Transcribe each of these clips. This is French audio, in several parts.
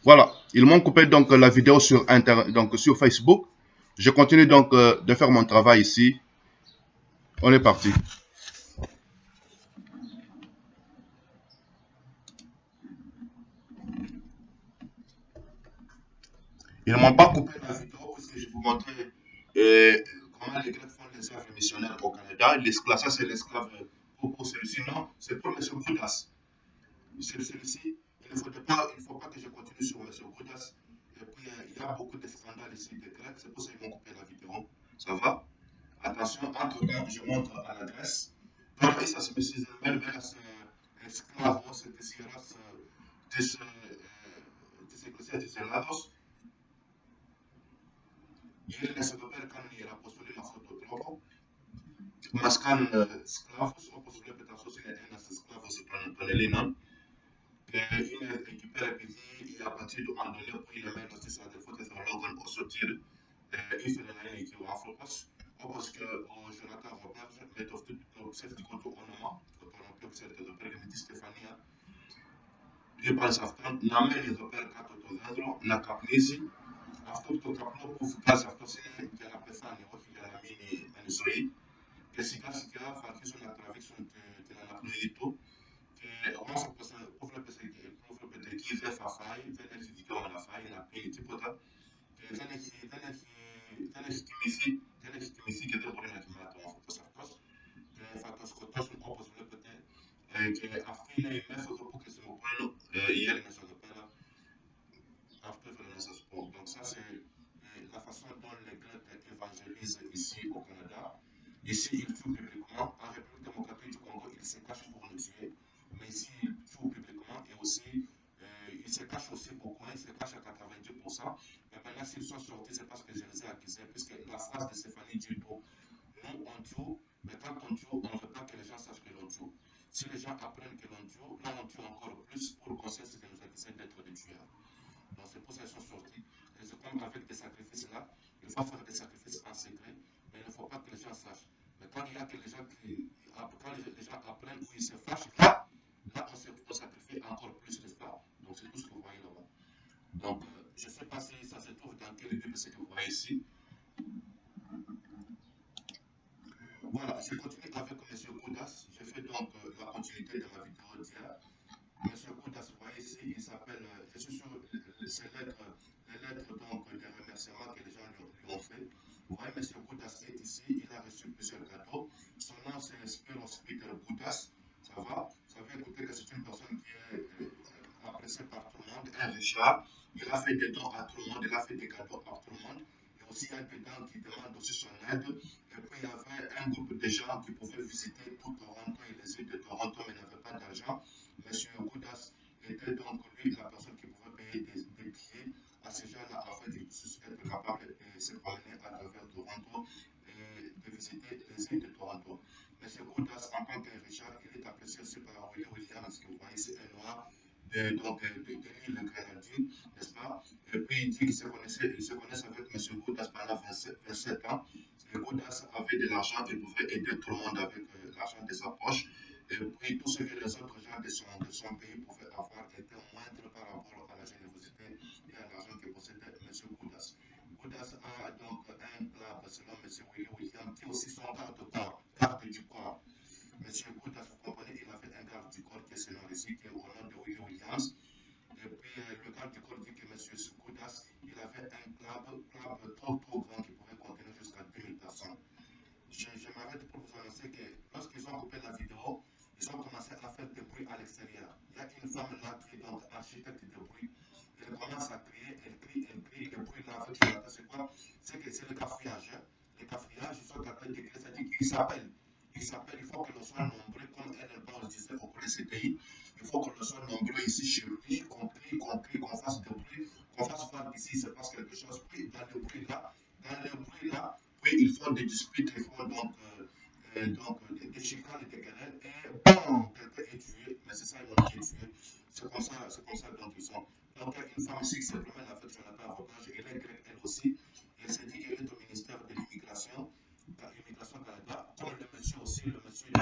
Voilà, ils m'ont coupé donc la vidéo sur donc sur Facebook. Je continue donc de faire mon travail ici. On est parti. Ils ne m'ont pas coupé la vidéo parce que je vous montrais comment les Grecs font les œuvres missionnaires au Canada. L'esclave, ça c'est l'esclave pour celui-ci. Non, c'est pour M. Boudas. C'est celui-ci. Il ne faut pas que je continue sur M. Boudas. Et puis, il y a beaucoup de scandales ici des Grecs. C'est pour ça qu'ils m'ont coupé la vidéo. Ça va? Attention, entre-temps, je montre à la Grèce. Donc, ça se met vers esclavos, desirados, deselados. Ieri ne sapere că nu era apostolii la fototropo. Mascan sclavos, apostolii pe tasosine enas sclavos panelina. Είναι εκεί πέρα επειδή η απατή του Αντωνίου που είναι μέλος της αδελφότητας θεολόγων ο Σωτήρ ήθελε να είναι εκεί ο άνθρωπος, όπως και ο Ζωνάτα Ροπέρ με το ψεύτικο του όνομα, τον οποίο ξέρετε εδώ πέρα με τη Στεφανία, είπαν σε αυτόν να μένει εδώ πέρα κάτω το δέντρο, να καπνίζει. Αυτό το καπνό που βγάζει αυτός είναι για να πεθάνει, όχι για να μείνει εν ζωή. Και σιγά σιγά θα αρχίσουν να τραβήξουν την αναπνοή του. Και ο άνθρωπος που βλέπετε εκεί δεν θα φάει, δεν έχει δικαίωμα να φάει, να πίνει τίποτα. Και δεν έχει κοιμηθεί και δεν μπορεί να κοιμάται ο άνθρωπος αυτός. Και θα το σκοτώσουν όπως βλέπετε. Και αυτή είναι η μέθοδο που χρησιμοποιούν οι Έλληνες εδώ πέρα. Αυτό ήθελα να σας πω. Donc ça c'est la façon dont les Grecs évangélisent ici au Canada. Ici, ils tuent publiquement. En République démocratique du Congo, ils se cachent pour nous tuer. Mais ici, ils tuent publiquement et aussi, ils se cachent aussi beaucoup. Ils se cachent à 90%. Mais maintenant, s'ils sont sortis, c'est parce que je les ai accusés. Puisque la phrase de Stéphanie dit tout. Nous, on tue, mais quand on tue, on ne veut pas que les gens sachent que l'on tue. Si les gens apprennent que l'on tue, là, on tue encore plus pour qu'on sache que nous accusons d'être des tueurs. Donc, c'est pour ça qu'ils sont sortis. Et c'est comme avec des sacrifices là. Il faut faire des sacrifices en secret, mais il ne faut pas que les gens sachent. Mais quand il y a que les gens apprennent ou ils se fâchent, là on sacrifie encore plus, n'est-ce pas? Donc c'est tout ce que vous voyez là-bas. Donc je ne sais pas si ça se trouve dans quel Bible ce que vous voyez ici. Voilà, je continue avec M. Koudas. Je fais donc la continuité de ma vidéo d'hier. M. Koudas, vous voyez ici, il s'appelle, je suis sur les lettres donc des remerciements que les gens lui ont fait. Vous voyez, M. Koudas est ici, il a reçu plusieurs cadeaux. Son nom c'est Spiros Peter Koudas. Ça va? Ça veut écouter que c'est une personne qui est appréciée par tout le monde, un Richard. Il a fait des dons à tout le monde, il a fait des cadeaux à tout le monde. Il y a aussi un dedans qui demande aussi son aide. Et puis il y avait un groupe de gens qui pouvaient visiter tout Toronto et les îles de Toronto mais n'avaient pas d'argent. Monsieur Koudas était donc lui la personne qui pouvait payer des billets à ces gens-là afin de être capable de se promener à travers Toronto et de visiter les îles de Toronto. Monsieur Koudas, en tant que Richard, il est apprécié aussi par Willie Williams, que vous voyez, c'est un noir de l'île de Grenadine, n'est-ce pas? Et puis il dit qu'il se connaissent avec M. Koudas pendant 27 ans. Et Koudas avait de l'argent, il pouvait aider tout le monde avec l'argent de sa poche. Et puis tout ce que les autres gens de son pays pouvaient avoir était moindre par rapport à la générosité et à l'argent que possédait M. Koudas. Koudas a donc un club selon M. Willie Williams qui est aussi son garde du corps. M. Koudas, vous comprenez, il avait un garde du corps qui est selon ici, qui est au nom de Willie Williams. Et puis le garde du corps dit que M. Koudas, il avait un club trop grand qui pouvait contenir jusqu'à 2000 personnes. Je m'arrête pour vous annoncer que lorsqu'ils ont coupé la vidéo, ils ont commencé à faire des bruits à l'extérieur. Il y a une femme là qui est donc architecte de bruit. Elle commence à crier, elle crie, le bruit là avec Jonathan, c'est quoi? C'est que c'est le cafouillage. Hein. Les cafouillages, ils sont en train de crier, c'est-à-dire qu'ils s'appellent. Il faut que l'on soit nombreux, comme elle disait au CDI. Il faut que l'on soit nombreux ici chez lui, qu'on crie, qu'on fasse des bruits, qu'on fasse voir ici, il se passe quelque chose. Puis dans le bruit là, puis ils font des disputes, ils font donc des chicanes, des querelles, et bon, quelqu'un est tué, mais c'est ça, ils ont été tués. C'est comme ça donc ils sont. Donc une femme ici qui se promène avec Jonathan Avocat, elle est grecque elle aussi, elle s'est dit qu'elle est au ministère de l'immigration Canada, comme le monsieur aussi, le monsieur qui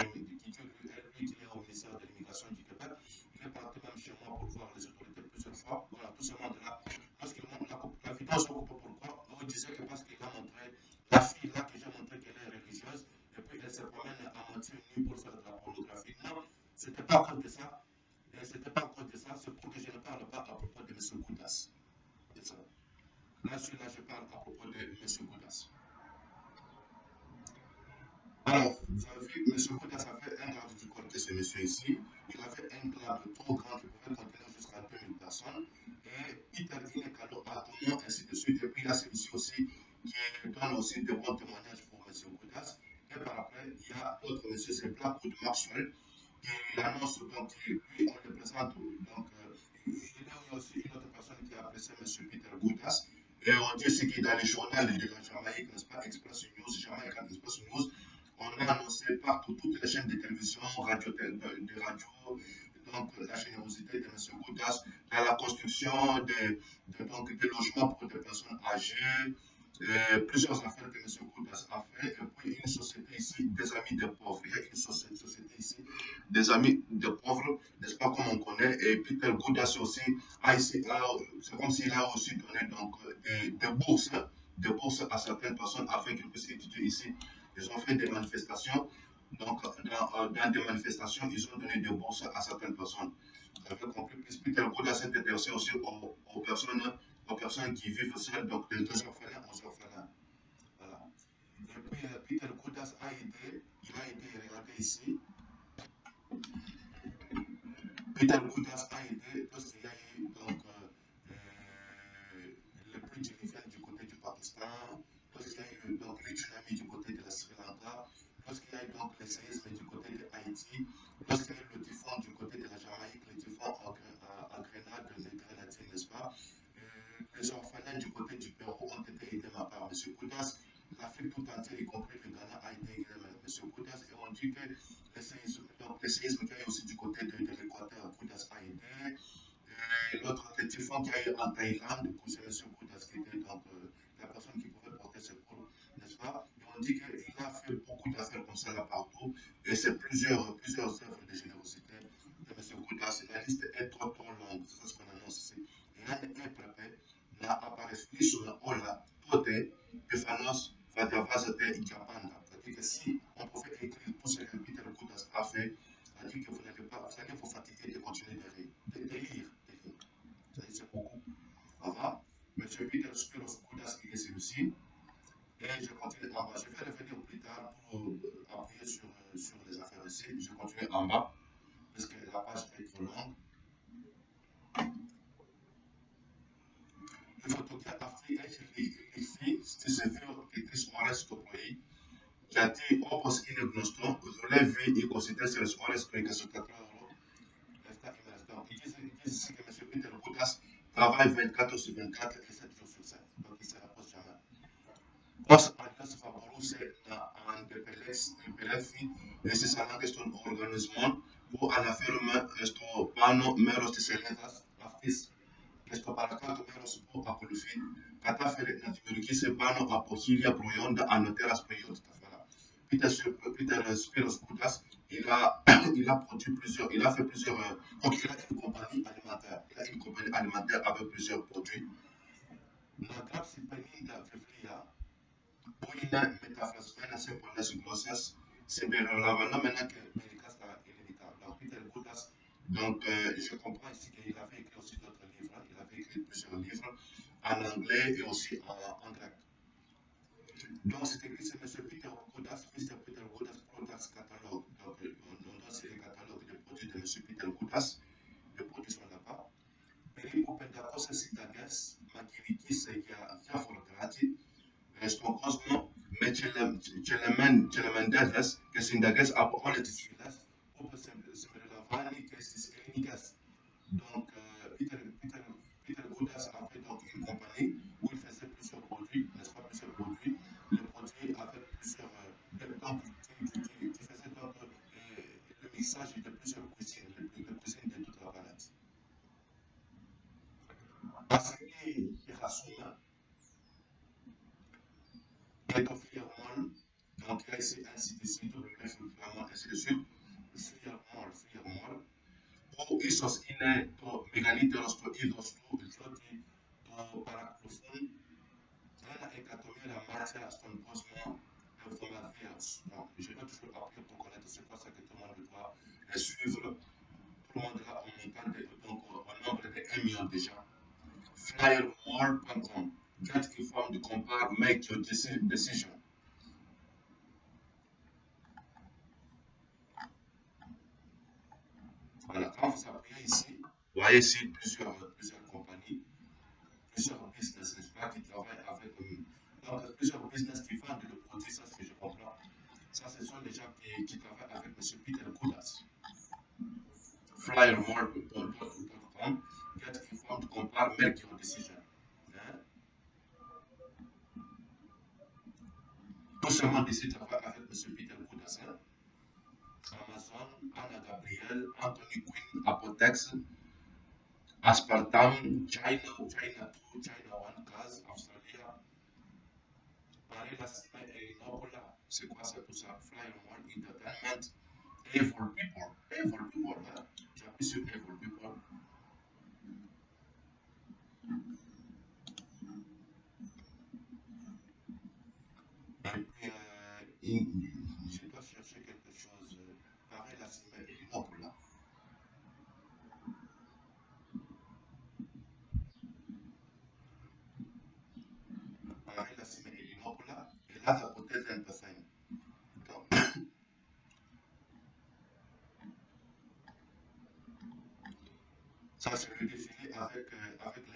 est au ministère de l'immigration du Québec, il est parti même chez moi pour voir les autorités plus cette fois, voilà, tout ce monde-là, lorsqu'il montre la vidéo se coupe pourquoi? On disait que parce qu'il a montré la fille là que j'ai montré qu'elle est religieuse, et puis elle se promène à moitié nue pour faire de la pornographie. Non, c'était pas à cause de ça. Et c'était pas à cause de ça, c'est pour que je ne parle pas à propos de M. Koudas. C'est ça. Là, je parle à propos de M. Koudas. Alors, vous avez vu, M. Koudas avait un garde du corps de ce monsieur ici. Il avait un club trop grand qui pouvait contenir jusqu'à 2000 personnes. Et Peter Inekalo a donné ainsi de suite. Et puis, il y a celui-ci aussi qui donne aussi de bons témoignages pour M. Koudas. Et par après, il y a l'autre monsieur, c'est Blackwood Maxwell, qui annonce donc, lui, on le présente. Donc, il y a aussi une autre personne qui a apprécié M. Peter Koudas. Et on dit ce qui est dans les journaux de la Jamaïque, n'est-ce pas, Express News, Jamaïque Express News, on a annoncé partout toutes les chaînes de télévision, de radio, donc la générosité de M. Koudas dans la construction donc, des logements pour des personnes âgées, plusieurs affaires que M. Koudas a fait, et puis une société ici, des amis des pauvres. Il y a une société ici, des amis des pauvres, n'est-ce pas, comme on connaît, et Peter Koudas aussi, c'est comme s'il a aussi donné donc, des bourses à certaines personnes afin qu'ils puissent étudier ici. Ils ont fait des manifestations. Donc, dans des manifestations, ils ont donné des bourses à certaines personnes. Vous avez compris, puisque Peter Koudas s'est intéressé aussi aux personnes qui vivent seules, donc des orphelins aux orphelins. Voilà. Et puis, Peter Koudas il a été, regardez ici, Peter Koudas a aidé lorsqu'il y a eu donc, le prix du Rivière du côté du Pakistan, lorsqu'il y a eu donc, les tsunamis du côté de la Sri Lanka, lorsqu'il y a eu donc les séismes du côté de Haïti, lorsqu'il y a eu le typhon du côté de la Jamaïque, le typhon à Grenade, les Grenadines, n'est-ce pas? Les orphelins du côté du Pérou ont été aidés par M. Koudas. L'Afrique tout entière, y compris le Ghana, a été aidé par M. Koudas. Et on dit que les séismes qu'il y a eu aussi du côté de l'Équateur, Koudas a aidé. L'autre typhon qu'il y a eu en Thaïlande, c'est M. Koudas qui était donc la personne qui pouvait porter secours, n'est-ce pas? Et on dit qu'il a fait beaucoup d'affaires comme ça là partout. Et c'est plusieurs œuvres de générosité de M. Koudas. La liste est trop longue, c'est ce qu'on annonce ici. Et là, il est préparé na apareceu sur Ola, Tote, Pefanos, Fatavazate, Ikapanda. C'est-à-dire que si on pouvait écrire tout ce que Peter Koudas a fait, c'est-à-dire que vous n'allez pas, vous allez vous fatiguer de continuer de lire. C'est-à-dire c'est beaucoup. Voilà. Monsieur Peter Spiros Koudas, il est celui-ci. Et je continue en bas. Je vais revenir plus tard pour appuyer sur les affaires ici. Je continue en bas, parce que la page est trop longue. Le photographe ici, Stesevio Idris Morales Topoyi, che a ti opos in gnosto, volevi i considerazioni Morales perché su 4 euro. Donc, ils disent ici que M. Peter Koudas travaille 24 sur 24 et 7 jours sur 7. Donc, il ne se repose jamais. Os alias favoruse en Pelefi, e se sarà questo organismo, o alla ferma, questo pano meros de seletas, aftis, questo paracatu meros po apolufi, κατάφερε να δημιουργήσει πάνω από 1000 προϊόντα ανωτέρας ποιότητας. Voilà. Peter Spiros Koudas, il a produit plusieurs, il a fait plusieurs, donc il a une compagnie alimentaire. Il a une compagnie alimentaire avec plusieurs produits. La grapsi peninda vivlia, Puina metafrasfena se por las glosas, se verlava maintenant que Méricas est inévitable. Donc Peter Koudas, donc je comprends ici qu'il avait écrit aussi d'autres livres, il avait écrit plusieurs livres en anglais et aussi en grec. Donc c'est écrit c'est M. Peter Koudas, Mr. Peter Koudas Products Catalogue. Donc on doit c'est le catalogue des produits de M. Peter Koudas, les produits sont là-bas. Περίπου 500 συνταγές μακηρικής για φοροκράτη στον κόσμο με τσελεμεντέδες και συνταγές από όλες τις φυλές όπως συμπεριλαμβάνει και στις ελληνικές. Donc, Peter Koudas avait donc une compagnie où il faisait plusieurs produits, n'est-ce pas, plusieurs produits. Les produits avec plusieurs. Donc, qui faisait donc le mixage de plusieurs cuisines, de cuisines de toute la planète. Así que Hasuna, Etofiamon, donc là ainsi de suite, ainsi de suite, Fiamol, isos είναι το μεγαλύτερο στο είδος του, διότι το παρακολουθούν 1.000.000 μάτια στον κόσμο εβδομαδιαίως. Donc, je dois toujours appuyer pour connaître c'est quoi ça que tout le monde doit suivre. Tout le monde là, en montant donc, au nombre de 1 million déjà. Flyermore.com. Get informed, compare, make your decision. Voilà, quand vous appuyez ici, vous voyez ici plusieurs compagnies, plusieurs business, n'est-ce pas, qui travaillent avec donc, plusieurs business qui vendent le produit, ça, ce que je comprends. Ça, ce sont les gens qui travaillent avec M. Peter Koudas. Flyermore.com. Get informed, compare, make your decision. Hein? Tout seulement ici travaille avec M. Peter Koudas. Hein? Amazon, Anna Gabriel, Anthony Quinn, Apotex, Aspartam, China 2, China 1, Gaz, Australia, Paris, et Nobola. C'est quoi ça tout ça? Flyer One Entertainment, Evil People. Evil People, hein? J'appuie sur Evil People. Et puis, je dois chercher quelque chose. Pareil, là, c'est Nobola. Pareil, là, c'est Nobola. Et là, ça peut être un peu simple. Ça, c'est le défilé avec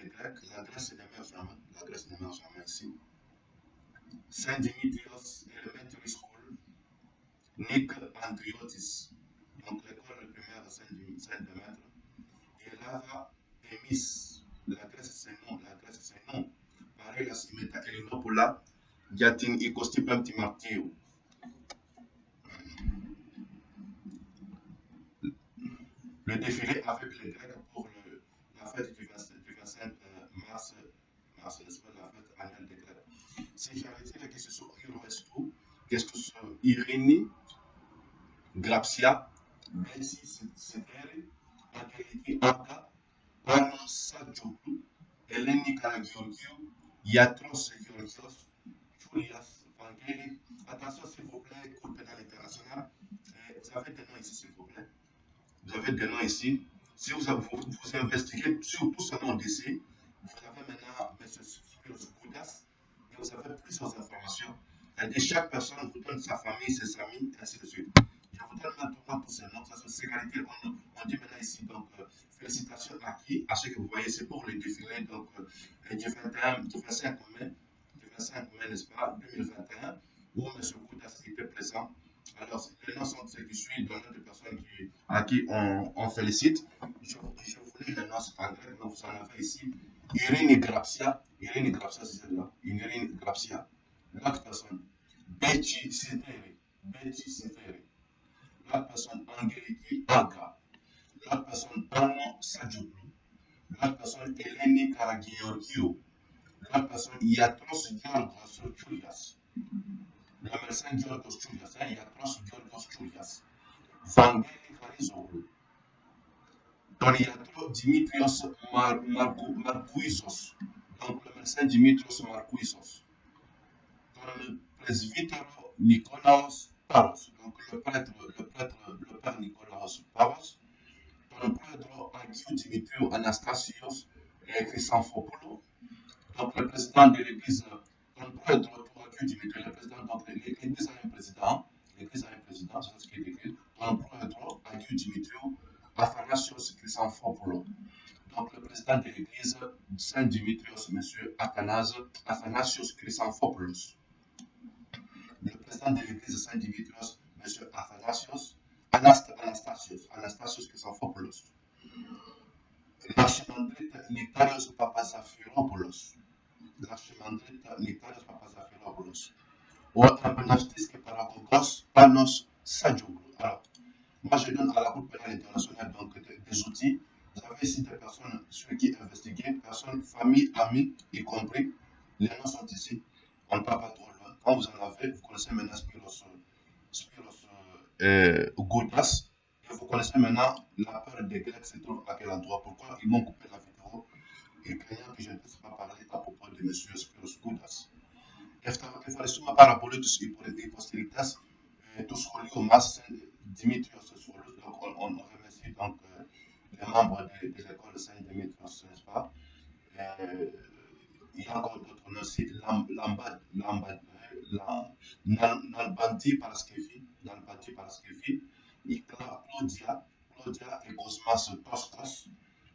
les Grecs. La Grèce ne meurt jamais. La Grèce ne meurt jamais ici. Saint Dimitrios Elementary School. Nick Andriotis. Donc, l'école primaire de Saint-Demetre. Et là, Thémis. La Grèce, c'est non. La Grèce, c'est non. Pareil, la Simeta Elinopoula. Yatin Ikostipem Timartio. Le défilé avec les Grecs pour la fête du 25 mars, n'est-ce pas, la fête annuelle des Grecs. Si j'arrêtais la question sur Iroestu, qu'est-ce que c'est Irini, Grapsia, Bessi, Sederi, Angeliki, Aka, Panos, Sadjoku, Eleni Karagiorgio, Yatros Georgios, Julias, Vangeli. Attention, s'il vous plaît, cours pénal international. Vous avez des noms ici, s'il vous plaît. Vous avez des noms ici. Si vous investiguez sur tout ce nom d'ici, vous avez maintenant M. Spiros Koudas et vous avez plusieurs informations. Et chaque personne vous donne sa famille, ses amis, et ainsi de suite. Je vous donne maintenant tous ces noms. Ça, c'est égalité. On dit maintenant ici, donc, félicitations à qui? À ce que vous voyez, c'est pour les défilés, donc, du 25 mai, n'est-ce pas, 2021, où M. Koudas était présent. Alors, les noms sont ceux qui suivent, donc des personnes à qui on félicite. Je voulais les noms en grec, donc vous en avez ici. Irini Grapsia, c'est celle-là. Irini Grapsia. L'autre personne, Betty Sinteri. L'autre personne, Angeliki Aga. L'autre personne, Pano Sadjoglou. L'autre personne, Eleni Karagiorgio. L'autre personne, Yatros Georgos Julias. Le médecin Georgos Julias, Yatros Georgos Julias. Vangeli Harizoglu. Toniatro Dimitrios Markouisos. Donc le médecin Dimitrios Markouisos. Le presbytero Nikolaos Paros. Donc le père Nikolaos Paros. Le prêtre Agiou Dimitriou Anastasios Chrysanthopoulos. Donc le président de l'église, le prêtre Agiou Dimitriou, le président, donc l'église a un président. L'église a un président, c'est ce qui est écrit. Le prêtre Agiou Dimitriou Athanasios Chrysanthopoulos. Donc le président de l'église Saint-Dimitrios, M. Athanasios Chrysanthopoulos. Le président de l'église Saint-Dimitrios, M. Anastasios Chrysanthopoulos. L'archimandrite Nictarios Papazafiropoulos. Ou un monastis et paragogos Panos Sadjoglou. Alors, moi je donne à la Cour pénale internationale donc des outils. Vous avez ici des personnes sur qui investiguer, personnes, familles, amis, y compris. Les noms sont ici. On ne part pas trop loin. Quand vous en avez, vous connaissez maintenant Spiros Goudas. Et vous connaissez maintenant la peur des Grecs se trouve à quel endroit. Pourquoi ils m'ont coupé la vidéo et craignant que je ne puisse pas parler à propos de M. Spiros Koudas. Ευχαριστούμε πάρα πολύ τους υποστηρικτές του σχολείου μας, Δημήτριος Σχολούς. Donc, on remercie donc les membres de l'école Saint-Dimitrios, n'est-ce pas? Il y a encore d'autres noms aussi, Nalbandi Paraskevi, Claudia et Cosmas Toskos,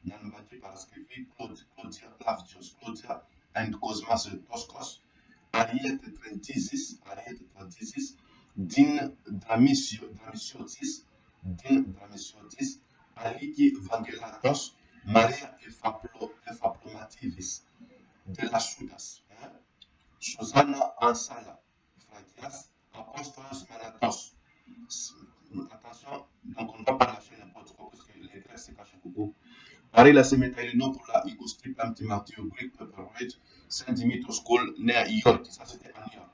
Nalbandi Paraskevi, Claudia Plavdios, Claudia and Cosmas Toskos, Ariette Trentizis, Din Dramisiotis, Aliki Vangelatos, Maria Ephaplomatis, de las Judas, Susana Ansala, Fragias, Apostolos Manatos. Attention, donc on ne va pas lâcher n'importe quoi parce que les Grecs se cachent beaucoup. Pareil, la Semetalino pour la Igostri Pamtimatio Greek Pepperweight, Saint-Dimitri School, né à York. Ça, c'était à New York,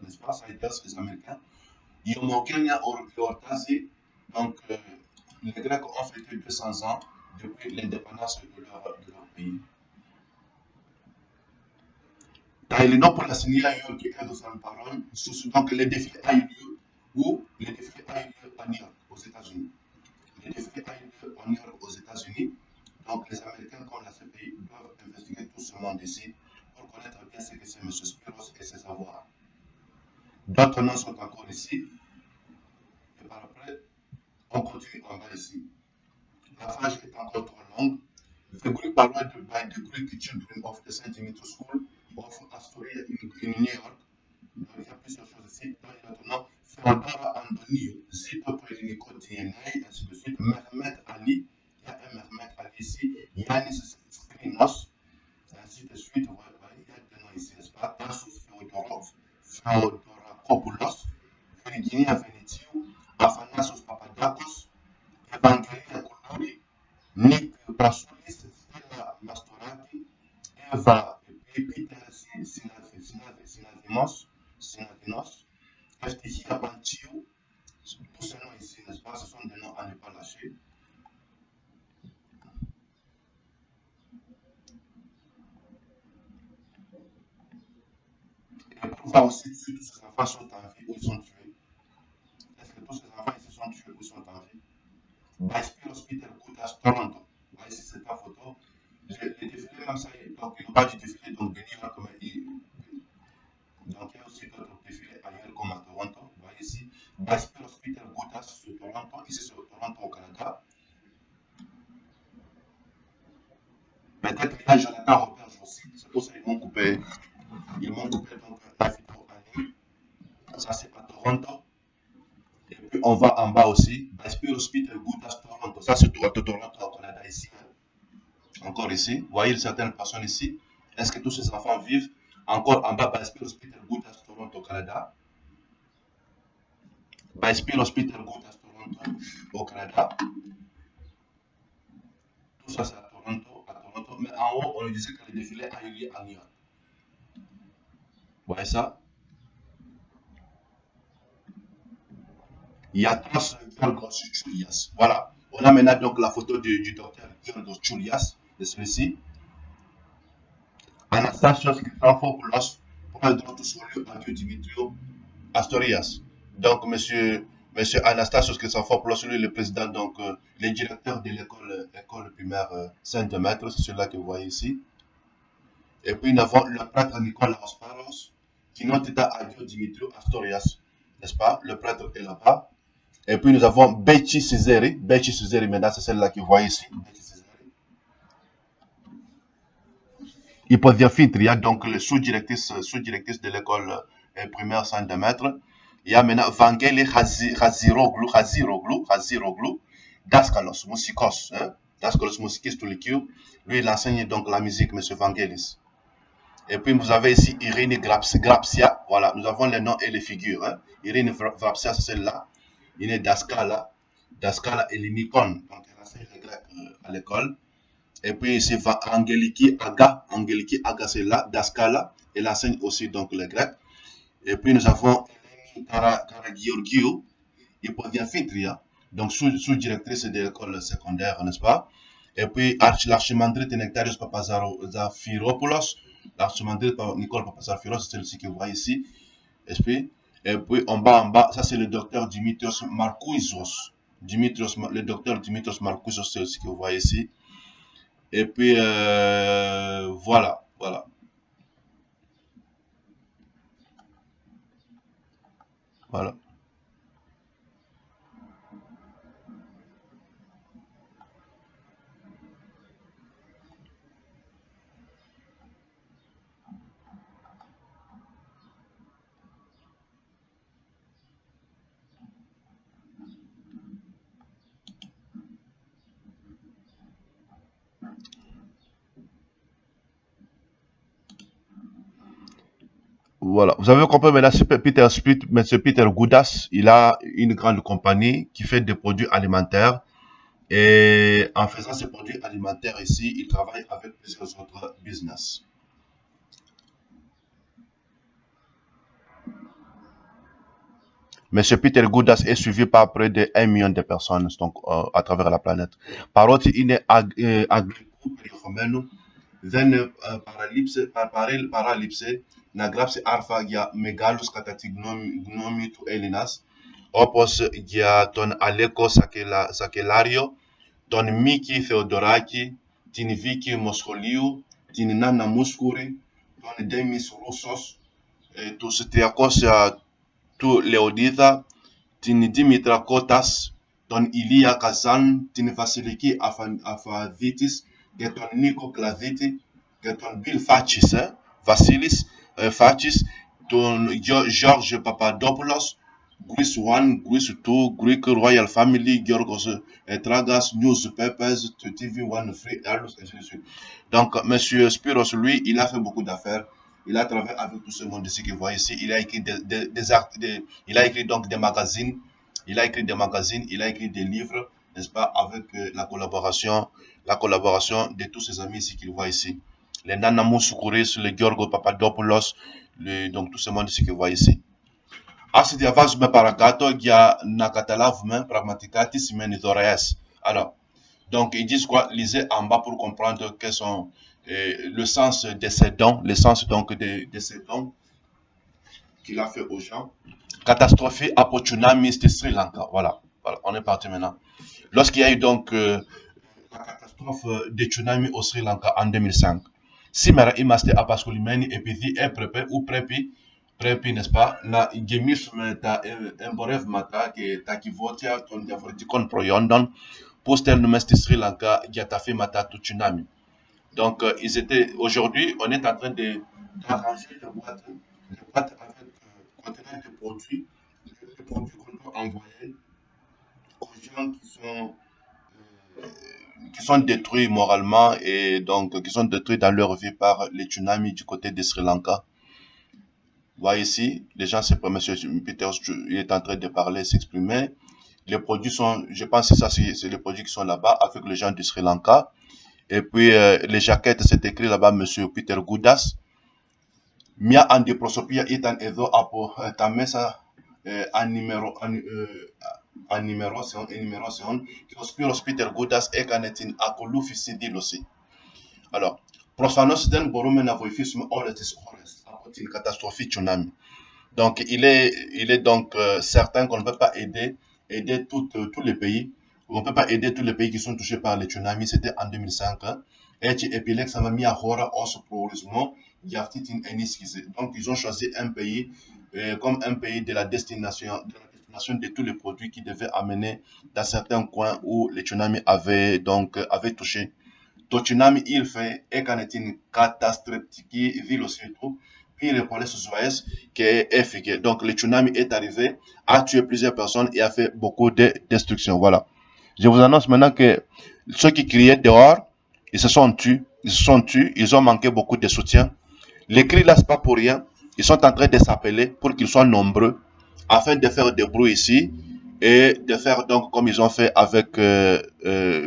n'est-ce pas? Ça a été les Américains. Yomogenia Ortazi, donc les Grecs ont fêté 200 ans depuis l'indépendance de leur pays. Taïlino pour la signer à York et de San Paron, donc les défilés a eu lieu où les défilés a eu lieu à New York, aux États-Unis. Les défilés a eu lieu à New York, aux États-Unis. Donc les Américains, comme la CPI, doivent investiguer tout ce monde ici pour connaître bien ce que c'est M. Spiros et ses avoirs. D'autres noms sont encore ici. Et par après, on continue en bas ici. La page est encore trop longue. The Greek parodied by the Greek children of the St. Dimitri School of Astoria in New York. Donc il y a plusieurs choses ici. Dans les autres noms, Theodora Andonio, Zito Toeliniko DNA, ainsi de suite. Mehmet Ali, il y a un Mehmet Ali ici. Yanis Skrinos, ainsi de suite. Il y a des noms ici, n'est-ce pas? Tassos Theodorakopoulos, Virginia Venitiu, Athanasios Papadakos, Evangelia Koulori, Nick Brasoulis, Stella Mastorati, Eva Peter Sinadinos, Eftichia Bantiu, tous ces noms ici, n'est-ce pas? Ce sont des noms à ne pas lâcher. Et pour voir aussi si tous ces enfants sont en vie ou ils sont tués. Est-ce que tous ces enfants ici sont tués ou sont en vie? By Spiros Peter Koudas, Toronto. Vous voyez ici cette photo. Les défilés, même ça, donc ils n'ont pas du défilé, donc de New York, comme donc il y a aussi d'autres défilés ailleurs comme à Toronto. Vous voyez ici, By Spiros Peter Koudas sur Toronto, ici sur Toronto au Canada. Peut-être qu'il y a Jonathan Roberge aussi, c'est pour ça qu'ils m'ont coupé. Ils m'ont coupé donc la vidéo en ligne. Ça c'est à Toronto. Et puis on va en bas aussi. By Spiros Peter Koudas Toronto. Ça c'est Toronto au Canada ici. Encore ici. Vous voyez certaines personnes ici. Est-ce que tous ces enfants vivent? Encore en bas, By Spiros Peter Koudas Toronto au Canada. By Spiros Peter Koudas Toronto au Canada. Tout ça c'est à Toronto. Mais en haut, on nous disait que le défilé a eu lieu à New York. Vous voyez ça? Yatos Giorgos Choulias. Voilà. On a maintenant donc la photo du docteur Giorgos Choulias, de celui-ci. Anastasios Christopoulos, prof de Solio Adio Dimitrios Astorias. Donc, monsieur Anastasios Christopoulos, lui, le président, donc, le directeur de l'école primaire Saint-Demetre, c'est celui-là que vous voyez ici. Et puis, nous avons le prêtre Nicolas Osparos, qui note Adio Dimitrios Astorias, n'est-ce pas? Le prêtre est là-bas. Et puis nous avons Bechi Cesari. Bechi Cesari, maintenant, c'est celle-là que vous voyez ici. Hippodia Fitria, donc le sous-directrice de l'école primaire Saint-Demetre. Il y a maintenant Vangeli Khaziroglu, Daskalos, Musikos, Daskalos Musikis Toulikiu. Lui, il enseigne donc la musique, M. Vangelis. Et puis vous avez ici Irene Grapsia. Voilà, nous avons les noms et les figures. Irene Grapsia, c'est celle-là. Il est Daskala et Nikon, donc elle enseigne le grec à l'école. Et puis ici, Angeliki Aga, c'est là, Daskala, elle enseigne aussi donc le grec. Et puis nous avons Eleni Karagiorgiou, Hippodia Fitria, donc sous-directrice de l'école secondaire, n'est-ce pas? Et puis l'archimandrite Nectarios Papazafiropoulos, l'archimandrite Nicole Papazafiropoulos, c'est celui que vous voyez ici. Et puis en bas, ça c'est le docteur Dimitrios Markouizos. Le docteur Dimitrios Markouizos, c'est ce que vous voyez ici. Et puis voilà, voilà. Voilà. Voilà. Vous avez compris maintenant, M. Peter Goudas, il a une grande compagnie qui fait des produits alimentaires. Et en faisant ces produits alimentaires ici, il travaille avec plusieurs autres business. Monsieur Peter Goudas est suivi par près de 1 million de personnes donc, à travers la planète. Par contre, il est agriculteur δεν παράλειψε να γράψει άρθρα για μεγάλους κατά τη γνώμη του Έλληνας, όπως για τον Αλέκο Σακελάριο, τον Μίκη Θεοδωράκη, την Βίκη Μοσχολίου, την Νάνα Μούσκουρη, τον Ντέμις Ρούσος, τους 300 του Λεωνίδα, την Δήμητρα Κώτας, τον Ηλία Καζάν, την Βασιλική Αφαδίτης και τον Νίκο Κλαδίτη και τον Bill Φάτσις, Βασίλης Φάτσις, τον George Papadopoulos, Greece 1, Greece 2, Greek Royal Family, Giorgos Tragas, Newspapers, TV1 Free, ainsi de suite. Donc, M. Spiros, lui, il a fait beaucoup d'affaires. Il a travaillé avec tout ce monde ici que vous voyez ici. Il a écrit il a écrit donc des magazines. Il a écrit des livres, n'est-ce pas, avec la collaboration de tous ses amis ici qu'il voit ici. Les Nana Moussoukouris, les Giorgos Papadopoulos, donc tout ce monde ici que vous voyez ici. Asi διαβάζουμε παρακάτω για να καταλάβουμε πραγματικά τι σημαίνει δωρεές. Alors, donc ils disent quoi? Lisez en bas pour comprendre quels sont le sens de ces dons, le sens donc de ces dons qu'il a fait aux gens. Catastrophe après tsunami de Sri Lanka. Voilà, voilà, on est parti maintenant. Lorsqu'il y a eu donc la catastrophe de tsunami au Sri Lanka en 2005, σήμερα είμαστε απασχολημένοι επειδή έπρεπε ou πρέπει, n'est-ce pas, να γεμίσουμε τα εμπορεύματα και τα κυβότια των διαφορετικών προϊόντων που στέλνουμε στη Sri Lanka για τα θύματα του tsunami. Donc, aujourd'hui, on est en train d'arranger les boîtes avec contenant de produits, les produits qu'on peut envoyer aux gens qui sont détruits moralement et donc qui sont détruits dans leur vie par les tsunamis du côté de Sri Lanka. Vous voyez ici, les gens, c'est pas M. Peters, il est en train de parler, s'exprimer. Les produits sont, je pense que ça, c'est les produits qui sont là-bas avec les gens du Sri Lanka. Et puis, les jaquettes, c'est écrit là-bas, M. Peter Goudas. Μια αντιπροσωπεία ήταν εδώ από τα μέσα ενημερώσεων και ο Σπύρος Πίτερ Γκούντας έκανε την ακολούθηση δήλωση. Alors, προφανώς δεν μπορούμε να βοηθήσουμε όλες τις χώρες από την καταστροφή tsunami. Donc, il est donc certain qu'on ne peut pas aider tous les pays. On ne peut pas aider tous les pays qui sont touchés par les tsunamis. C'était en 2005. Έτσι επιλέξαμε μια χώρα ως προορισμό για αυτή την ενίσχυση. Donc, ils ont choisi un pays comme un pays de la destination de tous les produits qui devaient amener dans certains coins où les tsunamis avaient touché. Το tsunami ήρθε, έκανε την καταστρεπτική δήλωσή του, πήρε πολλές ζωές και έφυγε. Donc, le tsunami est arrivé, a tué plusieurs personnes et a fait beaucoup de destruction. Voilà. Je vous annonce maintenant que ceux qui criaient dehors, ils se sont tués, ils ont manqué beaucoup de soutien. Les cris là, c'est pas pour rien. Ils sont en train de s'appeler pour qu'ils soient nombreux, afin de faire des bruits ici et de faire donc comme ils ont fait avec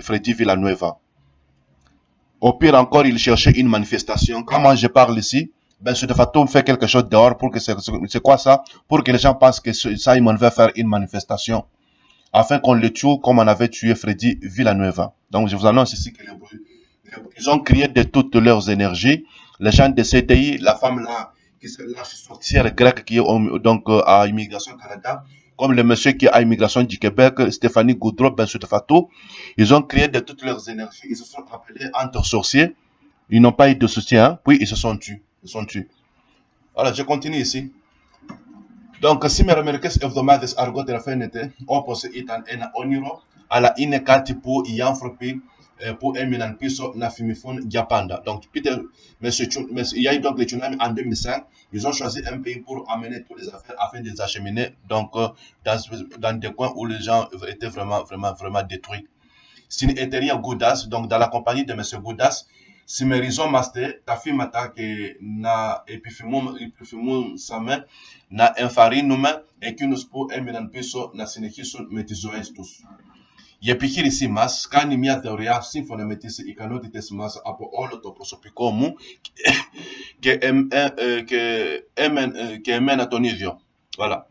Freddy Villanueva. Au pire encore, ils cherchaient une manifestation. Quand moi je parle ici, ben ce Fatou fait quelque chose dehors pour que c'est quoi ça? Pour que les gens pensent que Simon veut faire une manifestation. afin qu'on le tue comme on avait tué Freddy Villanueva. Donc je vous annonce ici que ils ont crié de toutes leurs énergies. Les gens de CDI, la femme là, qui est la sorcière grecque qui est donc à Immigration Canada, comme le monsieur qui est à Immigration du Québec, Stéphanie Goudreau, Fatou, ils ont crié de toutes leurs énergies. Ils se sont appelés entre sorciers. Ils n'ont pas eu de soutien, puis ils se sont tués. Ils sont tués. Voilà, je continue ici. Donc, si me remerques εβδομάδες αργότερα φαίνεται όπως ήταν ένα όνειρο, αλλά είναι κάτι που οι άνθρωποι που έμειναν πίσω να θυμηθούν για πάντα. Donc, Peter, il y a eu donc les tsunamis en 2005, ils ont choisi un pays pour amener toutes les affaires afin de les acheminer donc, dans des coins où les gens étaient vraiment détruits. Στην εταιρεία Goudas, donc dans la compagnie de M. Goudas, συμμεριζόμαστε τα φήματα και να επιφημούσαμε, να ενθαρρύνουμε εκείνους που έμειναν πίσω να συνεχίσουν με τις ζωές τους. Η επιχείρησή μας κάνει μια θεωρία σύμφωνα με τις ικανότητες μας από όλο το προσωπικό μου και εμένα τον ίδιο. Voilà.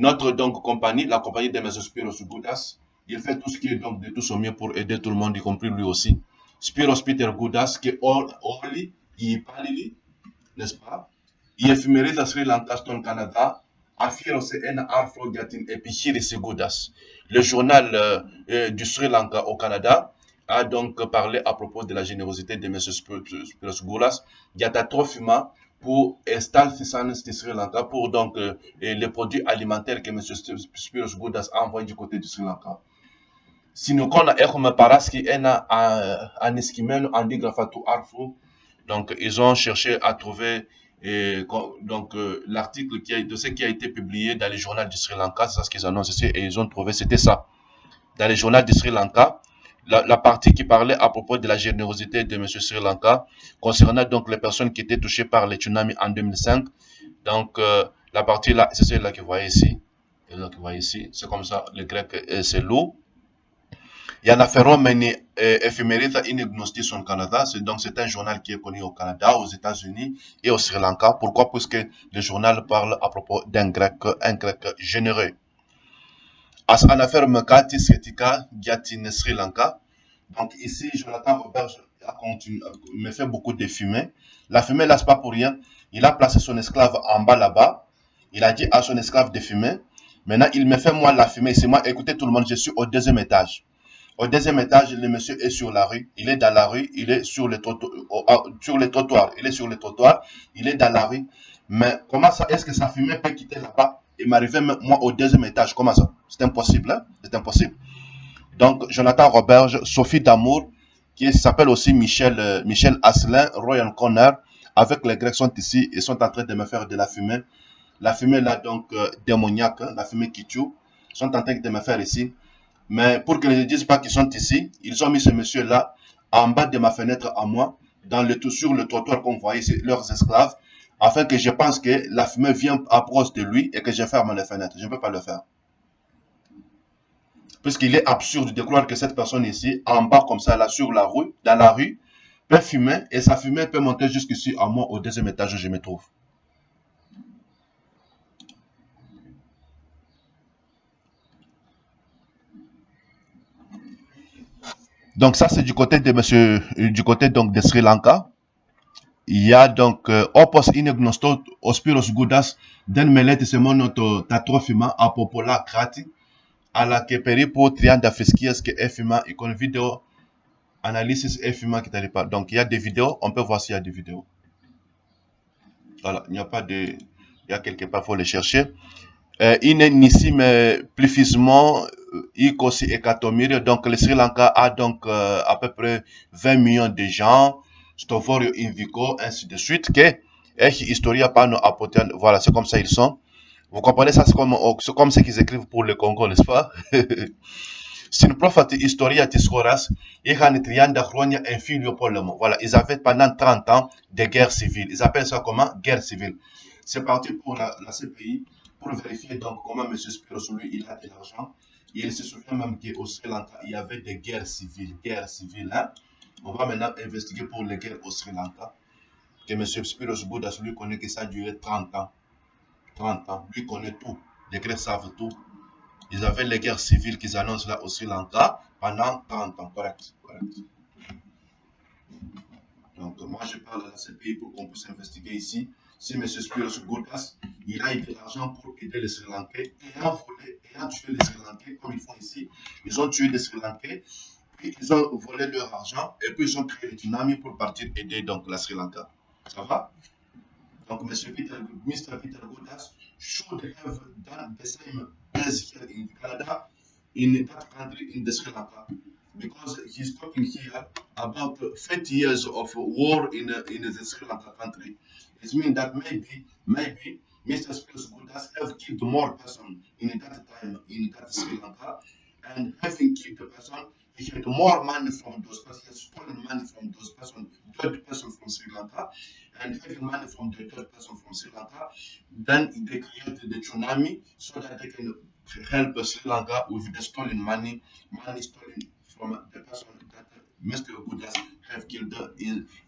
Notre donc compagnie, la compagnie de M. Spiros Goudas, il fait tout ce qui est donc de tout son mieux pour aider tout le monde, y compris lui aussi. Spiros Peter Goudas και όλοι οι υπάλληλοι, n'est-ce pas, η εφημερίδα Sri Lanka στον Καναδά αφιέρωσε ένα άρθρο για την επιχείρηση Goudas. Le journal du Sri Lanka au Canada a donc parlé à propos de la générosité de M. Spiros Goudas για τα τρόφιμα pour Stalfisan du Sri Lanka pour donc les produits alimentaires que M. Spiros Goudas a envoyés du côté du Sri Lanka. Συνοκόνα έχουμε παράσχει ένα ανισκημένο αντίγραφα του άρθρου. Donc, ils ont cherché à trouver donc l'article de ce qui a été publié dans les journaux du Sri Lanka, c'est ce qu'ils annoncent ici, et ils ont trouvé, c'était ça. Dans les journaux du Sri Lanka, la partie qui parlait à propos de la générosité de M. Sri Lanka, concernant donc les personnes qui étaient touchées par les tsunamis en 2005. Donc, la partie là, c'est celle-là que vous voyez ici. C'est comme ça, le grec, c'est lourd. Η αναφερόμενη εφημερίδα είναι γνωστή στον Καναδά, donc c'est un journal qui est connu au Canada, aux États-Unis et au Sri Lanka. Pourquoi? Puisque le journal parle à propos d'un grec généreux. As αναφέρομαι κάτι σχετικά για την Sri Lanka. Donc ici, Jonathan Robert me fait beaucoup de fumée. La fumée là, c'est pas pour rien. Il a placé son esclave en bas là-bas. Il a dit à son esclave de fumer. Maintenant, il me fait moi la fumée. C'est moi, écoutez tout le monde, je suis au deuxième étage. Au deuxième étage, le monsieur est sur la rue. Il est dans la rue. Il est sur le trottoir. Il est sur le trottoir. Il est dans la rue. Mais comment ça, est-ce que sa fumée peut quitter là-bas et m'arriver moi au deuxième étage? Comment ça? C'est impossible, hein? C'est impossible. Donc, Jonathan Roberge, Sophie Damour, qui s'appelle aussi Michel Asselin, Royan Connor, avec les Grecs sont ici et sont en train de me faire de la fumée. La fumée là, donc, démoniaque, la fumée qui tue, sont en train de me faire ici. Mais pour qu'ils ne disent pas qu'ils sont ici, ils ont mis ce monsieur-là en bas de ma fenêtre à moi, sur le trottoir qu'on voyait, c'est leurs esclaves, afin que je pense que la fumée vient approche de lui et que je ferme les fenêtres. Je ne peux pas le faire. Puisqu'il est absurde de croire que cette personne ici, en bas comme ça, là, dans la rue, peut fumer et sa fumée peut monter jusqu'ici à moi, au deuxième étage où je me trouve. Donc ça, c'est du côté donc de Sri Lanka. Il y a donc opos είναι γνωστό ο Σπύρος Γκούντας δεν μελέτησε μόνο τα τρόφιμα από πολλά κράτη, αλλά και περίπου 30 θρησκείες και έθιμα, εικόν βίντεο, αναλύσεις έθιμα κτλ. Donc il y a des vidéos, on peut voir s'il y a des vidéos. Voilà, il n'y a pas de... Il y a quelque part, il faut les chercher. Είναι νησί με πληθυσμό 20 εκατομμύρια, donc le Sri Lanka a donc à peu près 20 millions de gens, στο βόρειο Ινδικό, ainsi de suite, και έχει ιστορία πάνω από... Voilà, c'est comme ça ils sont. Vous comprenez ça, c'est comme ce qu'ils écrivent pour le Congo, n'est-ce pas? Στην πρόφατη ιστορία της χώρας είχαν 30 χρόνια εμφύλιο πόλεμο. Voilà, ils avaient pendant 30 ans de guerre civile. Ils appellent ça comment? Guerre civile. C'est parti pour la CPI pour vérifier donc comment M. Spiros, lui, il a de l'argent. Et il se souvient même qu'au Sri Lanka, il y avait des guerres civiles. Guerres civiles, hein? On va maintenant investiguer pour les guerres au Sri Lanka. Que M. Spiros Γκούντας, lui, connaît que ça a duré 30 ans. 30 ans. Lui connaît tout. Les Grecs savent tout. Ils avaient les guerres civiles qu'ils annoncent là au Sri Lanka pendant 30 ans. Correct. Correct. Donc, moi, je parle à la CPI pour qu'on puisse investiguer ici. Si M. Spiros Goudas, il a eu de l'argent pour aider les Sri Lankais, ayant tué les Sri Lankais, comme ils font ici, ils ont tué les Sri Lankais, puis ils ont volé leur argent, et puis ils ont créé le tsunami pour partir aider donc la Sri Lanka. Ça va? Donc, Mr. Peter Goudas should have done the same as here in Canada, in that country, in the Sri Lanka. Because he's talking here about 30 years of war in the Sri Lanka country. It means that maybe Mr. Spiros Goudas have killed more person in that time in that Sri Lanka, and having killed the person, he had more money from those persons, he has stolen money from those persons, dead person from Sri Lanka, and having money from the dead person from Sri Lanka, then they created the tsunami so that they can help Sri Lanka with the stolen money stolen from the person that Mr. Goudas have killed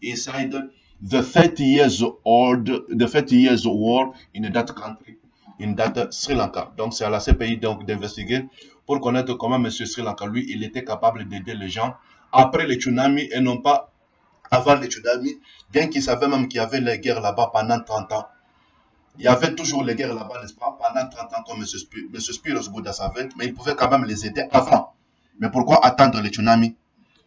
inside the 30 years war in that country, in that Sri Lanka. Donc c'est à la CPI donc d'investiguer pour connaître comment M. Sri Lanka, lui, il était capable d'aider les gens après le tsunami et non pas avant le tsunami, bien qu'il savait même qu'il y avait les guerres là-bas pendant 30 ans. Il y avait toujours les guerres là-bas, n'est-ce pas, pendant 30 ans, comme M. Spiros Goudas savait, mais il pouvait quand même les aider avant. Mais pourquoi attendre le tsunami?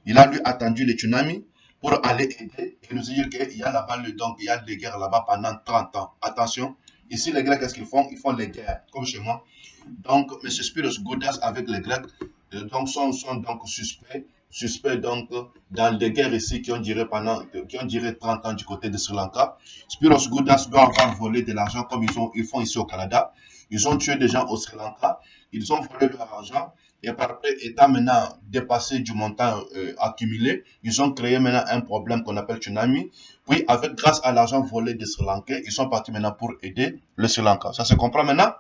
Il a lui attendu le tsunami pour aller aider et nous dire qu'il y a là-bas, donc il y a des guerres là-bas pendant 30 ans. Attention, ici les Grecs, qu'est-ce qu'ils font? Ils font les guerres, comme chez moi. Donc, M. Spiros Goudas avec les Grecs donc, sont donc suspects donc, dans des guerres ici qui ont duré 30 ans du côté de Sri Lanka. Spiros Goudas doit avoir volé de l'argent comme ils font ici au Canada. Ils ont tué des gens au Sri Lanka. Ils ont volé leur argent. Et par après, étant maintenant dépassé du montant accumulé, ils ont créé maintenant un problème qu'on appelle tsunami. Puis, grâce à l'argent volé des Sri Lankais, ils sont partis maintenant pour aider le Sri Lanka. Ça se comprend maintenant?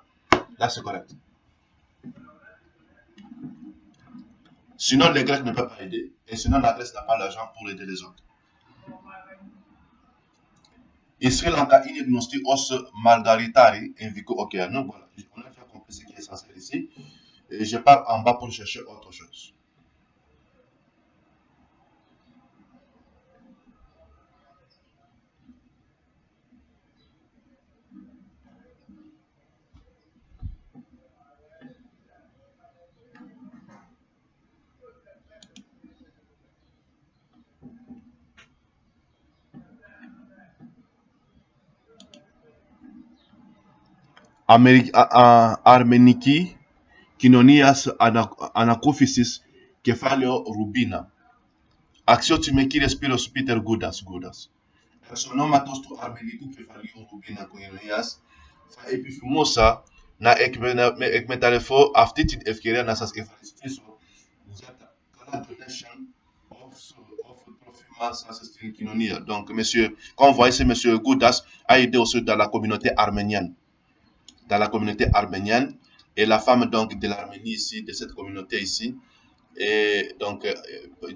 Là, c'est correct. Sinon, les Grecs ne peuvent pas aider. Et sinon, la Grèce n'a pas l'argent pour aider les autres. Et Sri Lanka, inegnosti os margaritari invico oceano. Voilà, on a déjà compris ce qui est essentiel ici. Et je pars en bas pour chercher autre chose. Armeniki, Kinonias Anakophysis, Kephalio Rubina. Αξιότιμε Spiros Peter Goudas. Εξ του αρμενικού κεφαλαίου Ρουμπίνα Κοινωνίας, θα επιθυμούσα να εκμεταλλευτώ αυτή την ευκαιρία να σας ευχαριστήσω για τα καλά donation of τρόφιμα σας στην κοινωνία. Donc, monsieur, comme vous voyez, monsieur Goudas a aidé aussi dans la communauté arménienne. Dans la communauté arménienne, et la femme donc de l'Arménie ici, de cette communauté ici, et donc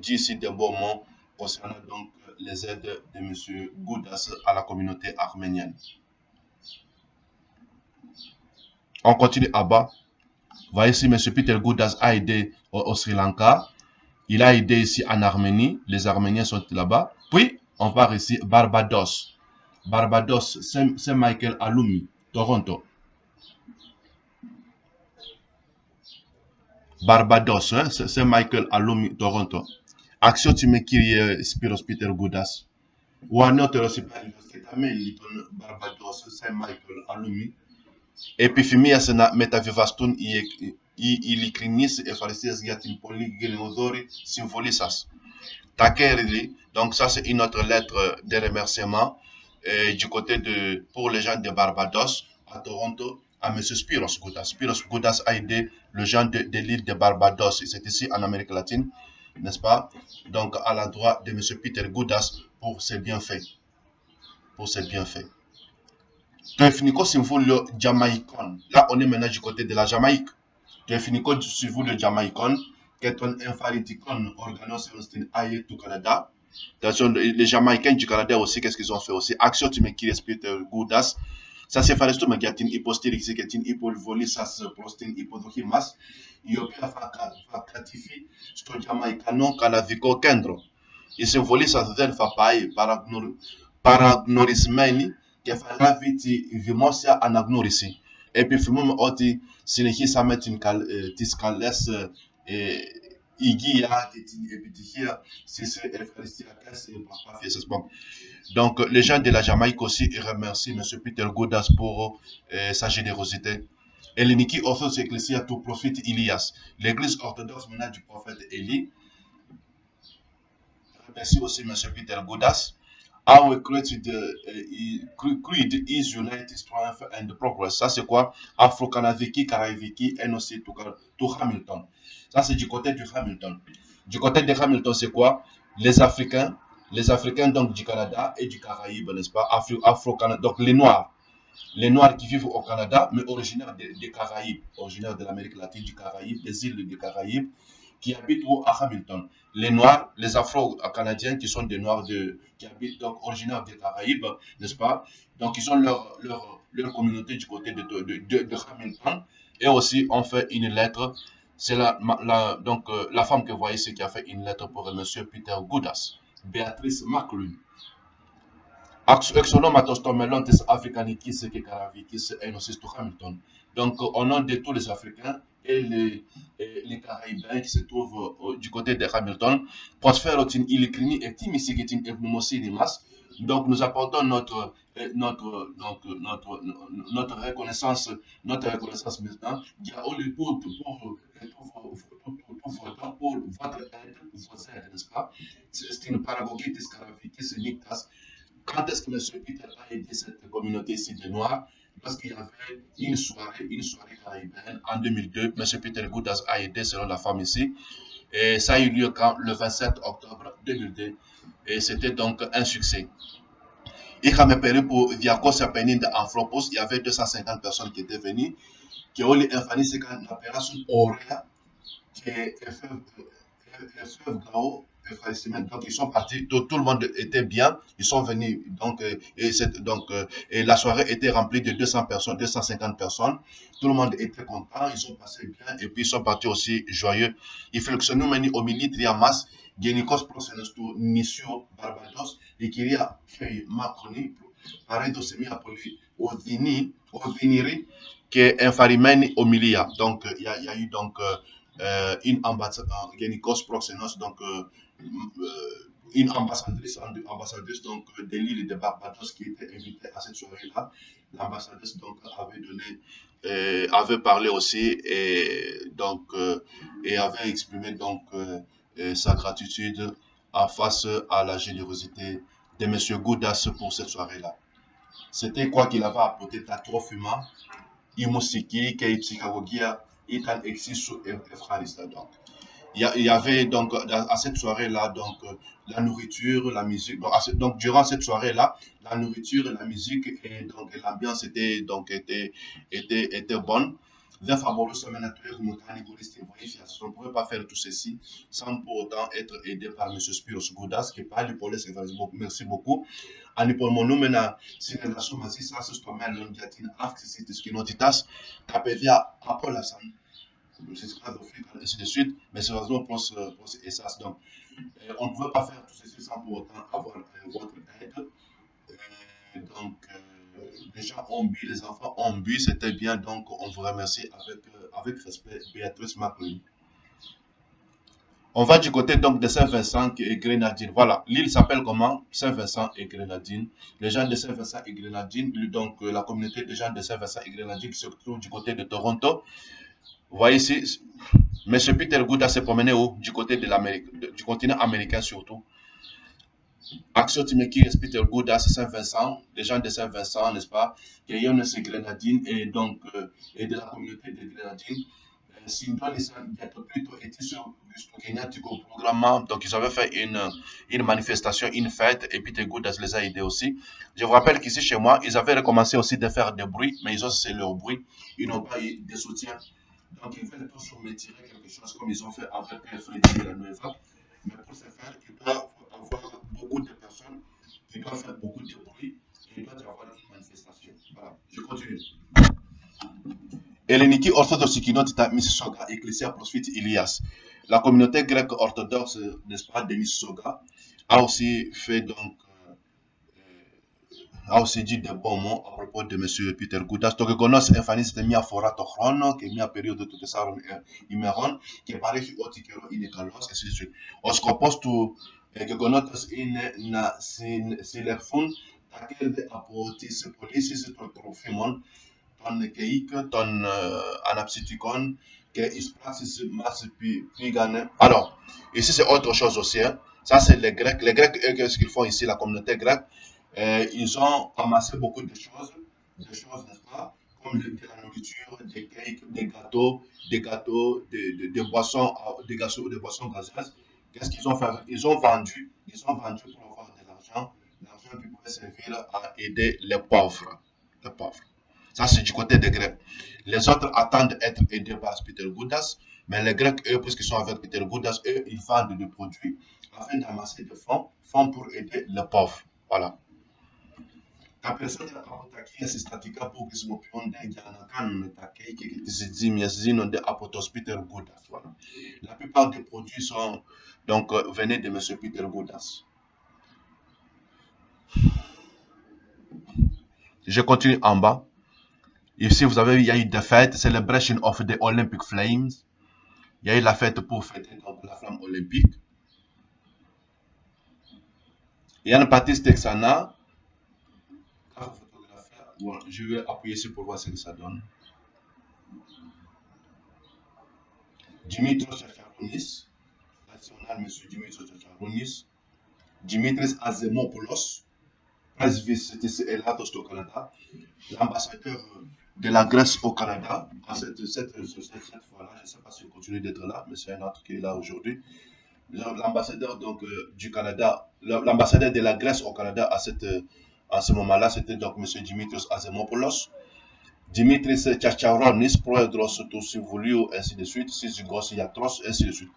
dit ici des bons mots concernant donc les aides de M. Goudas à la communauté arménienne. On continue à bas. Vous voyez ici, M. Peter Goudas a aidé au Sri Lanka. Il a aidé ici en Arménie. Les Arméniens sont là-bas. Puis, on part ici, Barbados. Barbados, c'est Michael Alumi, Toronto. Barbados, hein, c'est Michael Alumi, Toronto. Action tu me kirie Spiros Peter Goudas. Ou un autre aussi pas Barbados, c'est Michael Alumi. Επιφημία να μεταβιβαστούν οι ειλικρινείς ευχαριστίες για την πολύ γενναιοδόρη συμβολή σας. Τα κέρδη, donc ça c'est une autre lettre de remerciement du côté pour les gens de Barbados à Toronto à M. Spiros Goudas. Spiros Goudas a aidé les gens de l'île de Barbados, c'est ici en Amérique latine, n'est-ce pas? Donc à l'endroit de M. Peter Goudas pour ses bienfaits. Pour ses bienfaits. Tuefiniko Simfulio Jamaïcon. Là, on est maintenant du côté de la Jamaïque. Tuefiniko Simfulio Jamaïcon, qui est un infariticon organisé au Canada. Les Jamaïcains du Canada aussi, qu'est-ce qu'ils ont fait aussi? Action, tu me qui respecte Goudas Ça c'est farestuma gatin hypostyrique c'est gatin hypolivolissas prostin hypodokimas iopia facatifi sto jamaicano calavico kendro. E se volissas den fapai paragnorismeni και φαλάβητη δημόσια αναγνώριση. Επιθυμούμε ότι συνεχίσαμε τις καλές υγεία και την επιτυχία στις ευχαριστιακές προσπάθειες σας. Bon. Donc, les gens de la Jamaïque aussi remercient M. Peter Goudas pour sa générosité. Ελληνική Orthodoxe Ecclesia του prophète Ilias. L'église orthodoxe maintenant du prophète Élie remercie aussi M. Peter Goudas. Our creed is unity, strength and progress. Ça c'est quoi? Afro-Canadiki, Caraïviki, et aussi tout Hamilton. Ça c'est du côté du Hamilton. Du côté de Hamilton, c'est quoi? Les Africains donc du Canada et du Caraïbe, n'est-ce pas? Afro-Canada, donc les Noirs qui vivent au Canada, mais originaires des Caraïbes, originaires de l'Amérique latine, du Caraïbe, des îles des Caraïbes, qui habitent à Hamilton. Les Noirs, les Afro-Canadiens qui sont des Noirs qui habitent donc originaires des Caraïbes, n'est-ce pas? Donc ils ont leur communauté du côté de Hamilton. Et aussi on fait une lettre. C'est la femme que vous voyez, c'est qui a fait une lettre pour M. Peter Goudas, Béatrice McLean. Exonomatos tomelontes africanikis et caravikis et nosis to Hamilton. Donc, au nom de tous les Africains et les Caraïbens qui se trouvent du côté de Hamilton, Prosperotin ilikrini et timisigitin ethnomosilimas. Donc, nous apportons notre reconnaissance maintenant. Il y a pour votre aide, vos aides, n'est-ce pas? C'est une paragogie des Caravikis et Nictas. Quand est-ce que M. Peter a aidé cette communauté ici de Noirs? Parce qu'il y avait une soirée caribéenne en 2002. M. Peter Goudas a aidé selon la femme ici. Et ça a eu lieu le 27 octobre 2002. Et c'était donc un succès. Il y avait pour Diakos Penin d'Anthropos, il y avait 250 personnes qui étaient venues, qui ont eu c'est quand l'opération Auréa, qui est FF Gao. Donc ils sont partis, tout le monde était bien, ils sont venus donc et la soirée était remplie de 200 personnes, 250 personnes, tout le monde était content, ils ont passé bien et puis ils sont partis aussi joyeux. Il fait que ce nous meni au milieu de Yamas, Genikos Prosenesto Nisio Barbados et qu'il y a fait Macroni, pareil de semi apoli au Viniri qui est infarimeni au milieu. Donc il y a eu donc une ambassadeur, Genikos Proxenos, donc une ambassadrice donc de l'île de Barbados qui était invitée à cette soirée-là. L'ambassadrice donc avait parlé aussi et avait exprimé donc sa gratitude face à la générosité de M. Goudas pour cette soirée-là. C'était quoi qu'il avait apporté Tatrofuma, Imusiki, Keitikagogia, Itan Exisu et Efralista donc. Il y avait donc à cette soirée-là donc la nourriture, la musique. Donc durant cette soirée-là, la nourriture et la musique et donc l'ambiance était bonne. On ne pouvait pas faire tout ceci sans pour autant être aidé par M. Spiros Goudas qui parle pour les merci beaucoup. En mon nom maintenant, c'est la somme à 600 l'ondiatine afxitis qui notitas tapevia apolasan. C'est pas et ainsi de suite, mais c'est vraiment pour ça. Donc, on ne pouvait pas faire tout ceci sans pour autant avoir votre aide. Les gens ont bu, les enfants ont bu, c'était bien, donc on vous remercie avec respect, Béatrice McLean. On va du côté donc de Saint-Vincent et Grenadines. Voilà, l'île s'appelle comment? Saint-Vincent et Grenadines. Les gens de Saint-Vincent et Grenadines, donc la communauté des gens de Saint-Vincent et Grenadines qui se trouve du côté de Toronto. Vous voyez ici, M. Peter Goudas s'est promené du côté de l'Amérique, du continent américain surtout. Action Timeki, Peter Goudas, Saint-Vincent, les gens de Saint-Vincent, n'est-ce pas? Qui ont ces Grenadines et donc et de la communauté des Grenadines. Sinon, ils ont plutôt été sur le programme. Donc, ils avaient fait une manifestation, une fête, et Peter Goudas les a aidés aussi. Je vous rappelle qu'ici, chez moi, ils avaient recommencé aussi de faire des bruits, mais ils ont cessé leur bruit. Ils n'ont pas eu de soutien. Donc, ils veulent toujours me tirer quelque chose comme ils ont fait avec Freddy Villanueva. Mais pour ce faire, il doit avoir beaucoup de personnes il doit faire beaucoup de bruit, et il doit y avoir une manifestation. Voilà, je continue. Helleniki orthodoxe kinotita Mississauga, Ecclesia Prosphite Ilias. La communauté grecque orthodoxe, n'est-ce pas, de Mississauga, a aussi fait donc a aussi dit des bons mots à propos de M. Peter Goudas. Donc, konos emphanize mia forato chrono, que mia periodo tout ça imeron, que pare fi otikero inekalos, ainsi de suite. Oskopos tu, que konotos na silefun, takel de apotis polisis ton profimon, ton keik, ton anapsitikon, que ispraxis mas pigane. Alors, ici c'est autre chose aussi, hein. Ça c'est les Grecs. Les Grecs, eux, qu'est-ce qu'ils font ici, la communauté grecque? Ils ont amassé beaucoup de choses, n'est-ce pas? Comme de la nourriture, des cakes, des boissons, des boissons gazeuses. Qu'est-ce qu'ils ont fait? Ils ont vendu pour avoir de l'argent. L'argent qui pouvait servir à aider les pauvres. Les pauvres. Ça, c'est du côté des Grecs. Les autres attendent d'être aidés par Peter Goudas, mais les Grecs, eux, puisqu'ils sont avec Peter Goudas, eux, ils vendent des produits afin d'amasser des fonds pour aider les pauvres. Voilà. La personne qui est statique pour que ce soit plus voilà. La plupart des produits sont donc venaient de M. Peter Goudas. Je continue en bas. Ici, vous avez, il y a eu des fêtes, celebration of the Olympic Flames. Il y a eu la fête pour fêter donc la flamme olympique. Il y a une partie texana. Bon, je vais appuyer ici pour voir ce que ça donne. Dimitros Chacharounis, national monsieur Dimitros Chacharounis, Dimitris Azemopoulos, presbyte Elatos au Canada, l'ambassadeur de la Grèce au Canada, à cette fois-là, je ne sais pas s'il continue d'être là, mais c'est un autre qui est là aujourd'hui. L'ambassadeur donc du Canada, l'ambassadeur de la Grèce au Canada à ce moment-là, c'était donc M. Dimitris Azemopoulos. Dimitris Tchatcharonis, Proedros Toussivouliou, ainsi de suite, Syzygos Yatros, ainsi de suite.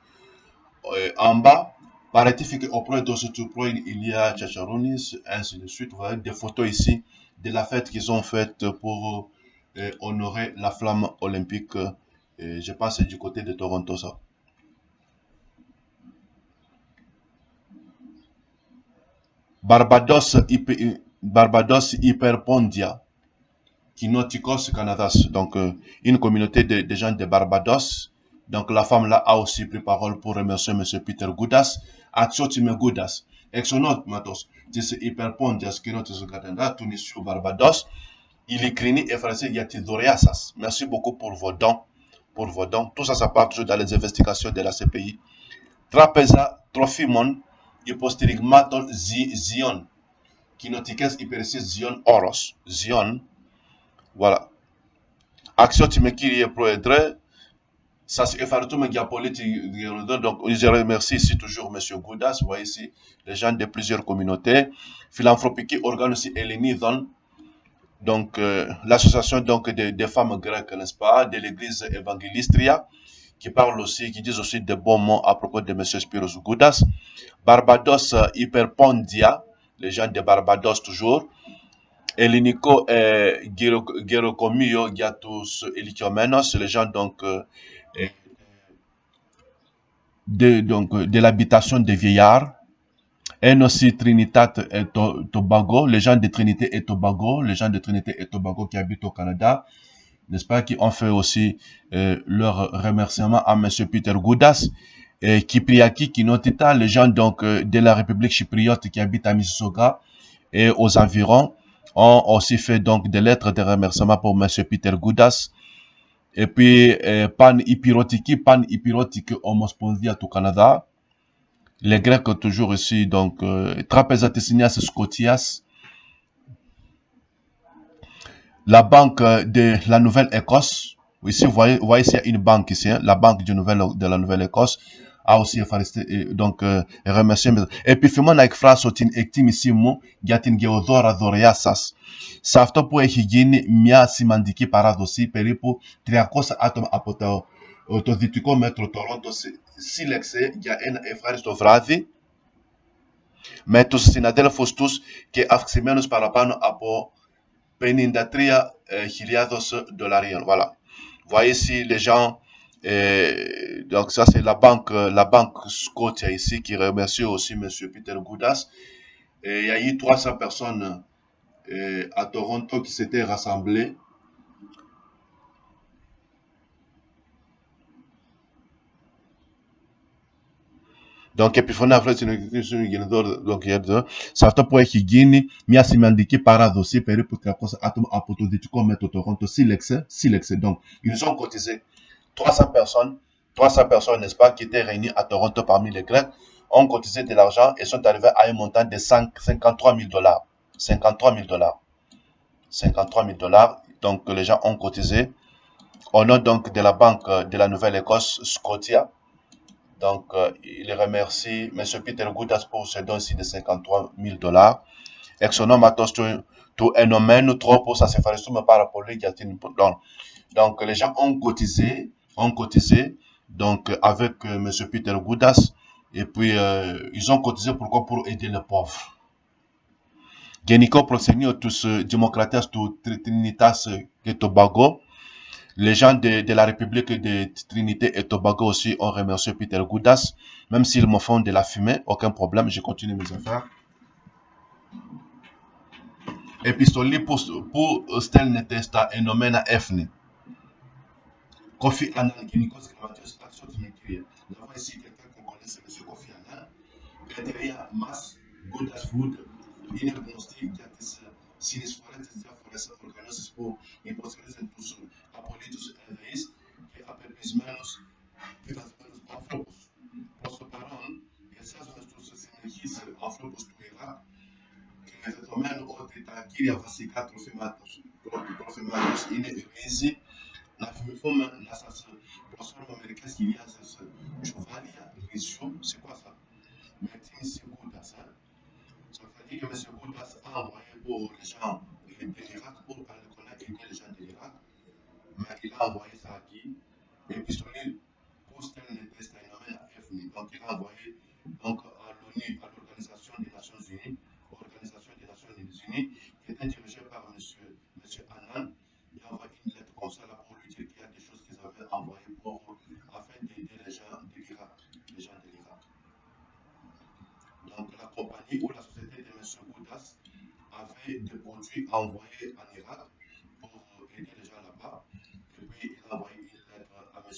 En bas, paraît-il qu'auprès de ce il y a Tchatcharonis, ainsi de suite. Vous voyez des photos ici de la fête qu'ils ont faite pour honorer la flamme olympique. Je pense que c'est du côté de Toronto, ça. Barbados Hyperpondia, Kinotikos Canadas, donc une communauté de gens de Barbados. Donc la femme là a aussi pris parole pour remercier M. Peter Goudas. Atsotime Goudas. Exonot Matos. Tis Hyperpondias Kinotis Canada, Tunis sur Barbados. Il écrit et français Yatidoriasas. Merci beaucoup pour vos dons. Pour vos dons. Tout ça, ça part toujours dans les investigations de la CPI. Trapeza Trophimon. Hyposterigmaton Zion. Kinotikes Hypersis Zion Oros. Zion. Voilà. Action Timekiri Proedre, ça c'est Effarutum Diapoliti. Donc, je remercie ici toujours M. Goudas. Vous voyez ici les gens de plusieurs communautés. Philanthropique organe aussi Elenidon. Donc, l'association donc des femmes grecques, n'est-ce pas, de l'église évangélistria, qui parle aussi, qui disent aussi de bons mots à propos de M. Spiros Goudas. Barbados Hyperpondia, les gens de Barbados toujours. Elinico Gerocomio Giatus Elikiomenos, les gens donc de l'habitation des vieillards. Et aussi Trinitat et Tobago, les gens de Trinité et Tobago, les gens de Trinité et Tobago qui habitent au Canada, n'est-ce pas, qui ont fait aussi leur remerciement à M. Peter Goudas. Et Kipriaki, Kinotita, les gens donc de la République chypriote qui habitent à Mississauga et aux environs, ont aussi fait donc des lettres de remerciement pour M. Peter Goudas. Et puis, Pan Hypirotiki Homospondia au Canada. Les Grecs toujours ici, donc, Trapezatessinias Scotias. La banque de la Nouvelle-Écosse. Ici, vous voyez ici, il y a une banque ici, hein, la banque de la Nouvelle-Écosse a aussi donc remercié. Et puis finalement avec phrase sotin ectimissimo gatin geodora doriasas. Safto po ehigini mia simandiki paradosi peripo triakos atom apoto autoditiko metro Toronto silexe ya en efraristo vradi. Mais Sinadel Faustus και αυξημένος παραπάνω από 53.000 dollars. Voilà. Vous voyez ici les gens. Donc ça c'est la banque Scotia ici qui remercie aussi Monsieur Peter Goudas. Et il y a eu 300 personnes à Toronto qui s'étaient rassemblées. Donc επιφωνεί αυτό στην γεννητό σε αυτό που έχει γίνει μια σημαντική παράδοση περίπου 300 άτομα από το δυτικό μέτρο Toronto σύλλεξε. Donc ils ont cotisé 300 personnes, n'est-ce pas, qui étaient réunies à Toronto parmi les Grecs, ont cotisé de l'argent et sont arrivés à un montant de 53 000 dollars. 53 000 dollars. 53 000 dollars. Donc les gens ont cotisé au nom donc de la banque de la Nouvelle-Écosse, Scotia. Donc, il remercie M. Peter Goudas pour ce don-ci de 53 000 dollars. Exonomatos tu enomen trop ça se fait par rapport à donc les gens ont cotisé donc avec M. Peter Goudas et puis ils ont cotisé pourquoi? Pour aider les pauvres. Geniko Prosenio tous démocrates tout Trinitas et Tobago. Les gens de la République de Trinité et Tobago aussi ont remercié Peter Goudas. Même s'ils me font de la fumée, aucun problème, je continue mes affaires. Epistoli pour stelne testa et nomena efne. Kofi Annan, qui nous conservateur, action de m'écrire. Nous avons ici quelqu'un qu'on connaît, c'est M. Kofi Annan. Criteria Mass, Goudas Food, Diagnostic, Sinis Forest, Forest Organizes pour impossibiliser tous apologitos eis, que aperpismenos, que as menos afropos. Prosoparon, essas nuestros sinergias afropos do Irak, que retomando o tetaquiria vasica trofimatos in risi, na fumifoma, nessas personnes américaines qui viennent se Chouvalia, Risio, c'est quoi ça? Mais c'est Goudas, hein? Ça veut dire que M. Goudas a envoyé pour les gens de l'Irak, pour qu'on a aidé les gens de l'Irak, mais il a envoyé ça à qui? Et puis pour ce test à FNI. Donc il a envoyé donc, à l'ONU, à l'Organisation des Nations Unies, qui était dirigée par M. Annan. Il a envoyé une lettre comme ça là pour lui dire qu'il y a des choses qu'ils avaient envoyées afin d'aider les gens de l'Irak. Donc la compagnie ou la société de M. Goudas avait des produits envoyés en Irak pour aider les gens là-bas. Et puis il a envoyé une lettre à M.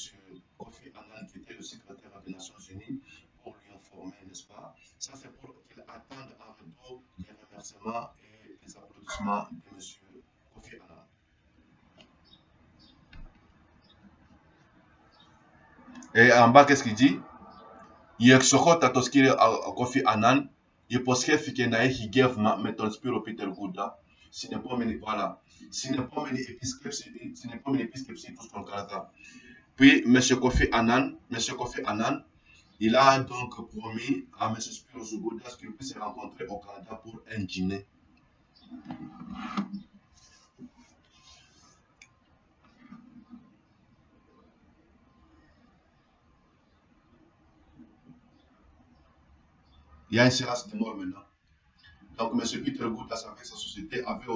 Kofi Annan, qui était le secrétaire des Nations Unies, pour lui informer, n'est-ce pas? Ça, c'est pour qu'il attende en retour les remerciements et les applaudissements de M. Kofi Annan. Et en bas, qu'est-ce qu'il dit? Yexoko tatoskiri Kofi Annan, Yeposke Fikenae Higevma, Metonspiro Peter Gouda, ce n'est pas meni, voilà, ce n'est pas meni épiscope, tout son Canada. Puis, M. Kofi Annan, il a donc promis à M. Spiros Goudas qu'il puisse se rencontrer au Canada pour un dîner. Il y a une séance de mort maintenant. Donc, M. Peter Goudas, avec sa société, avait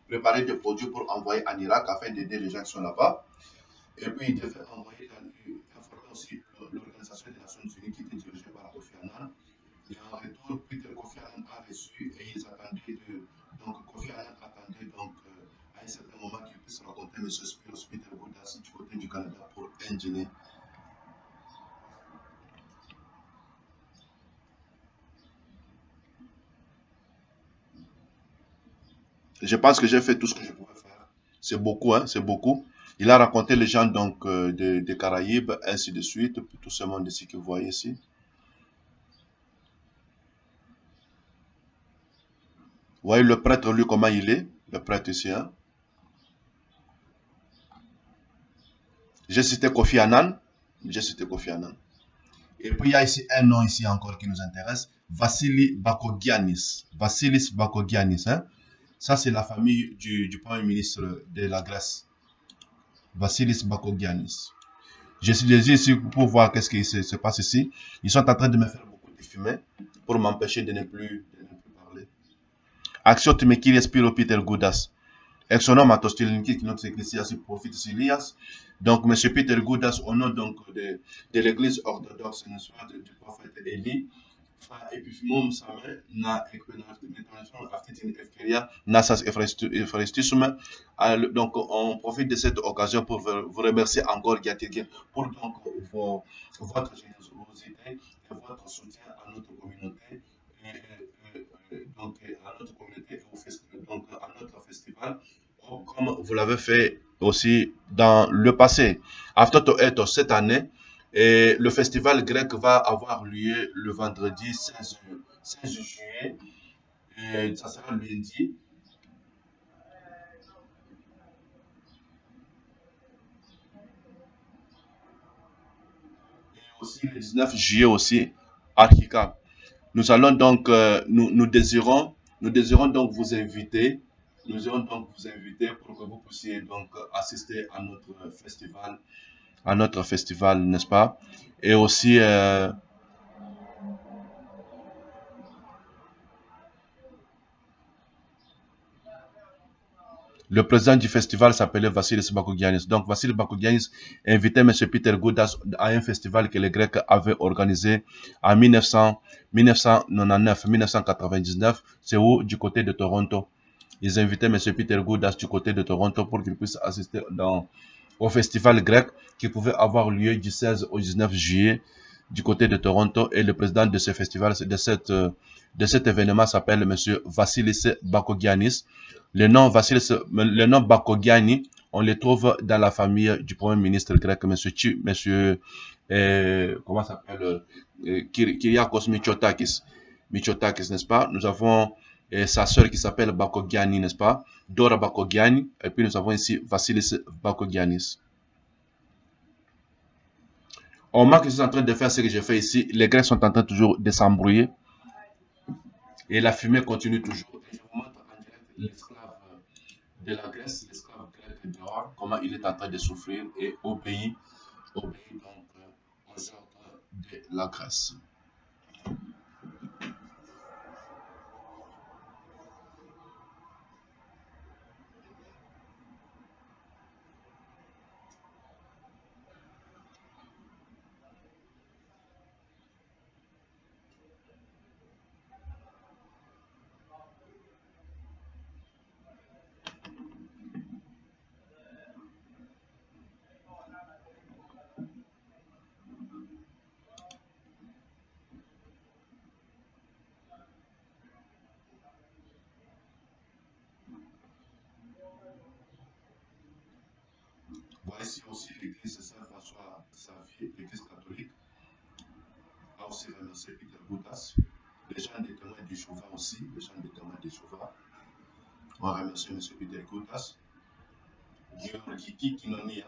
préparé des produits pour envoyer en Irak afin d'aider les gens qui sont là-bas. Et puis, il devait envoyer, informer aussi l'Organisation des Nations Unies qui était dirigée par Kofi Annan. Et en retour, Peter Kofi Annan a reçu et ils attendaient donc, Kofi Annan attendait donc à un certain moment qu'il puisse rencontrer M. Spiros Peter Goudas du côté du Canada pour un dîner. Je pense que j'ai fait tout ce que je pouvais faire. C'est beaucoup, hein, c'est beaucoup. Il a raconté les gens donc des Caraïbes, ainsi de suite, tout ce monde ici que vous voyez ici. Vous voyez le prêtre, lui, comment il est, le prêtre ici. Hein? J'ai cité Kofi Annan. Et puis il y a ici un nom ici encore qui nous intéresse, Vassilis Bakogiannis. Vassilis Bakogiannis, hein? Ça, c'est la famille du Premier ministre de la Grèce. Vassilis Bakogiannis. Je suis les ici pour voir qu'est-ce qui se passe ici. Ils sont en train de me faire beaucoup de fumer pour m'empêcher de ne plus parler. Action Timekiri Spiro Peter Goudas. Ex son nom Atostilinkis qui notre ecclésias profite Silias. Donc, M. Peter Goudas, au nom donc de l'église orthodoxe, n'est-ce pas, du prophète Élie, Epiphimum Same, na Ekpenation Aftitin Efkeria, Nasas Ephraistisme. Donc, on profite de cette occasion pour vous remercier encore, Giatirgin, pour donc votre générosité et votre soutien à notre communauté. À notre communauté donc à notre festival, comme vous l'avez fait aussi dans le passé. After Eto, cette année, et le festival grec va avoir lieu le vendredi 16 juillet, et ça sera lundi, et aussi le 19 juillet aussi, à Kika. Nous allons donc, nous désirons donc vous inviter, nous allons donc vous inviter pour que vous puissiez donc assister à notre festival, n'est-ce pas? Et aussi, le président du festival s'appelait Vassilis Bakogiannis. Donc, Vassilis Bakogiannis invitait M. Peter Goudas à un festival que les Grecs avaient organisé en 1999. C'est où? Du côté de Toronto. Ils invitaient M. Peter Goudas du côté de Toronto pour qu'il puisse assister au festival grec qui pouvait avoir lieu du 16 au 19 juillet du côté de Toronto. Et le président de ce festival, de cet événement s'appelle M. Vassilis Bakogiannis. Le nom Bakogianni, on le trouve dans la famille du premier ministre grec, comment s'appelle, Kyriakos Mitsotakis. Mitsotakis, n'est-ce pas? Nous avons sa sœur qui s'appelle Bakogianni, n'est-ce pas? Dora Bakogianni. Et puis nous avons ici Vassilis Bakogiannis. On remarque que je suis en train de faire ce que j'ai fait ici. Les Grecs sont en train toujours de s'embrouiller et la fumée continue toujours. Et je vous montre en direct l'esclave de la Grèce, l'esclave grec dehors, comment il est en train de souffrir et obéit donc aux ordres de la Grèce. Voici aussi l'église Saint-François Xavier, l'église catholique, a aussi remercié Peter Boutas. Les gens des témoins du Jéhovah aussi, les gens des témoins du Jéhovah ont remercié M. Peter Boutas. Georgiki Kinonia,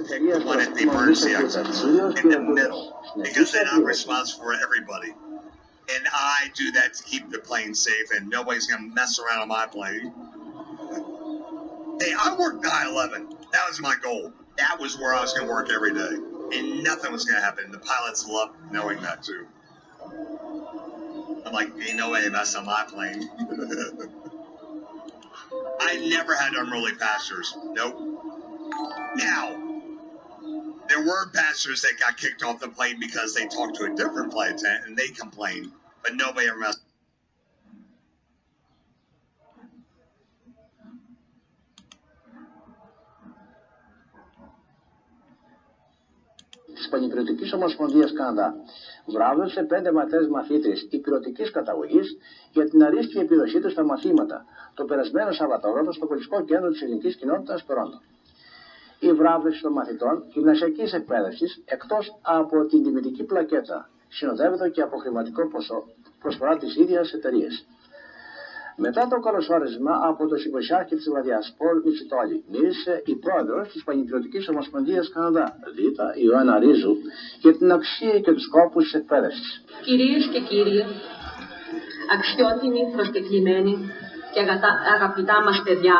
pick the one at the emergency exit in the middle because they're not responsible for everybody. And I do that to keep the plane safe, and nobody's going to mess around on my plane. Hey, I worked 9/11. That was my goal. That was where I was going to work every day. And nothing was going to happen. The pilots loved knowing that, too. I'm like, ain't no way they mess on my plane. I never had unruly passengers. Nope. Now, there were passengers that got kicked off the plane because they talked to a different flight attendant and they complained. But nobody ever messed. Της Πανηπειρωτικής Ομοσπονδίας Καναδά βράβευσε 5 μαθητές μαθήτρες υπηρετικής καταγωγής για την αρίστια επίδοσή τους στα μαθήματα το περασμένο Σαββατόβραδο στο Πολιτικό Κέντρο της Ελληνικής Κοινότητας Τορόντο. Η βράβευση των μαθητών γυμνασιακής εκπαίδευσης, εκτός από την τιμητική πλακέτα, συνοδεύεται και από χρηματικό ποσό προσφορά της ίδιας εταιρείας. Μετά το καλωσόρισμα από το Συμποσιάρχη της βραδιάς Πολ Μητσιτόλη, μίλησε η πρόεδρος της Πανηπειρωτικής Ομοσπονδίας Καναδά, Δίτα Ιωάννα Ρίζου, για την αξία και τους σκόπους της εκπαίδευσης. Κυρίες και κύριοι, αξιότιμοι προσκεκλημένοι και αγαπητά μας παιδιά,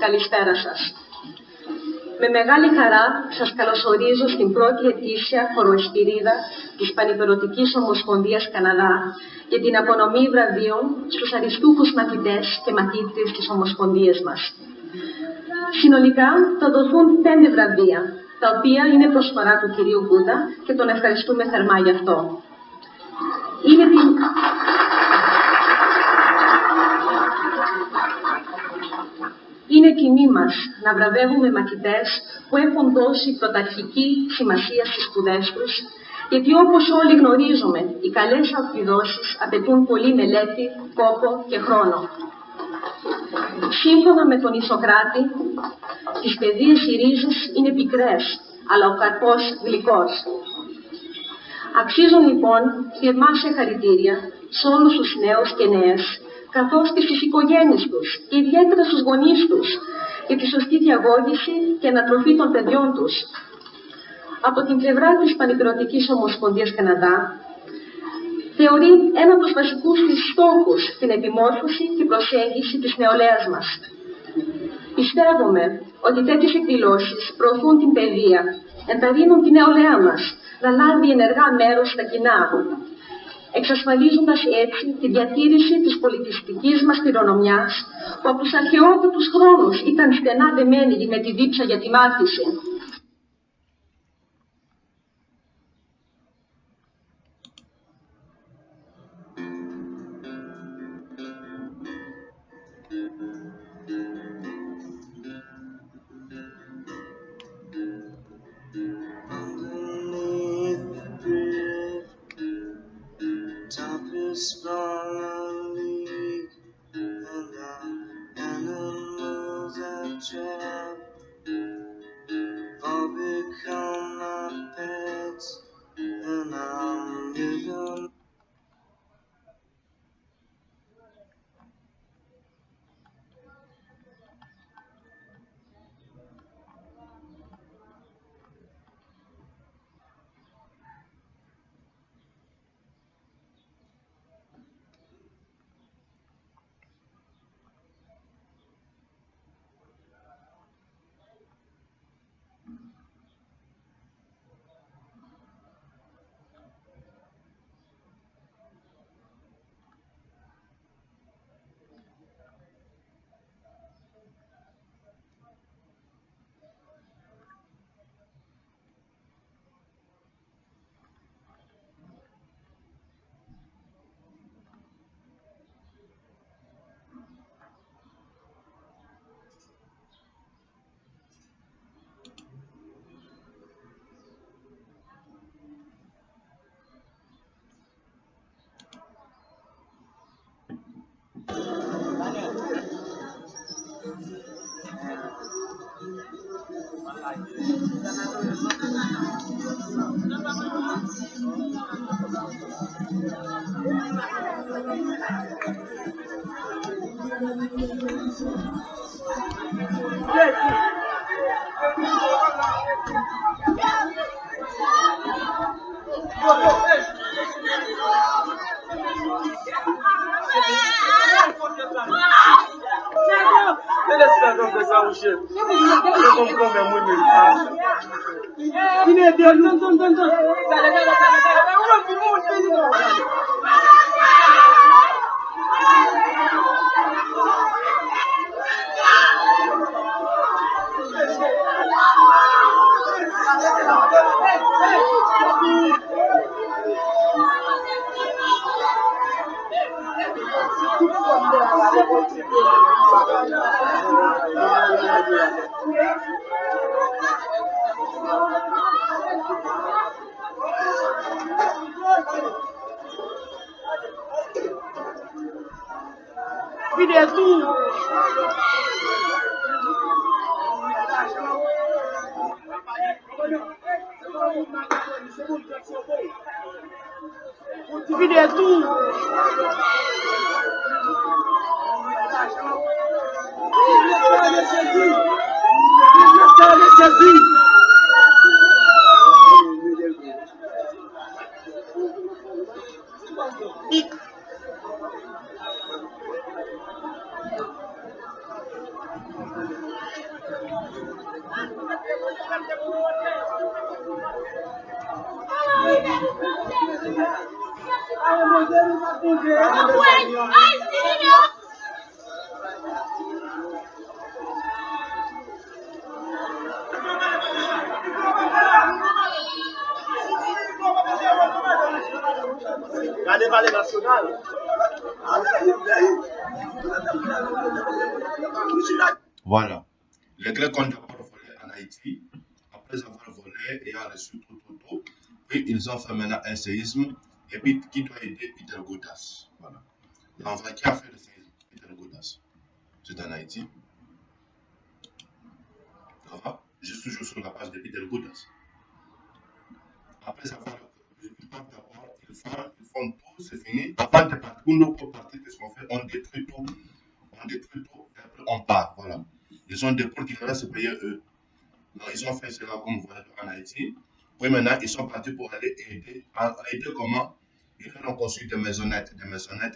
καλησπέρα σας. Με μεγάλη χαρά σας καλωσορίζω στην πρώτη ετήσια χοροεσπηρίδα της Πανηπειρωτικής Ομοσπονδίας Καναδά για την απονομή βραβείων στους αριστούχους μαθητές και μαθήτριες της Ομοσπονδίας μας. Συνολικά θα δοθούν 5 βραβεία, τα οποία είναι προσφορά του κυρίου Γκούτα και τον ευχαριστούμε θερμά γι' αυτό. Είναι τιμή μας να βραβεύουμε μαθητές που έχουν δώσει πρωταρχική σημασία στις σπουδές τους, γιατί όπως όλοι γνωρίζουμε, οι καλές επιδόσεις απαιτούν πολλή μελέτη, κόπο και χρόνο. Σύμφωνα με τον Ισοκράτη, τις παιδείες οι ρίζες είναι πικρές, αλλά ο καρπός γλυκός. Αξίζουν λοιπόν θερμά χαρητήρια σε όλους τους νέους και νέες, καθώς και στις οικογένειες τους και ιδιαίτερα στους γονείς τους, για τη σωστή διαγώγηση και ανατροφή των παιδιών τους. Από την πλευρά της Πανηπειρωτικής Ομοσπονδίας Καναδά, θεωρεί ένα από τους βασικούς της στόχους την επιμόρφωση και προσέγγιση της νεολαίας μας. Πιστεύουμε ότι τέτοιες εκδηλώσεις προωθούν την παιδεία, ενθαρρύνουν την νεολαία μας να λάβει ενεργά μέρος στα κοινά, εξασφαλίζοντας έτσι τη διατήρηση της πολιτιστικής μας κληρονομιάς, που από τους αρχαιότερους χρόνους ήταν στενά δεμένη με τη δίψα για τη μάθηση. Voilà. Les Grecs ont d'abord volé en Haïti. Après avoir volé et a reçu tout. Puis ils ont fait maintenant un séisme. Et puis qui doit aider Peter Goudas. Voilà. En vrai, qui a fait le séisme? Peter Goudas. C'est en Haïti. Ça va? Je suis toujours sur la page de Peter Goudas. Après avoir ils partent d'abord, ils font tout, c'est fini. Avant de partir, une autre partie, qu'est-ce qu'on fait? On détruit tout. Et après on part. Voilà. Ils ont des points qui restent se payer eux. Donc, ils ont fait cela comme vous voyez en Haïti. Puis maintenant, ils sont partis pour aller aider. Aider comment? Ils ont construit des maisonnettes.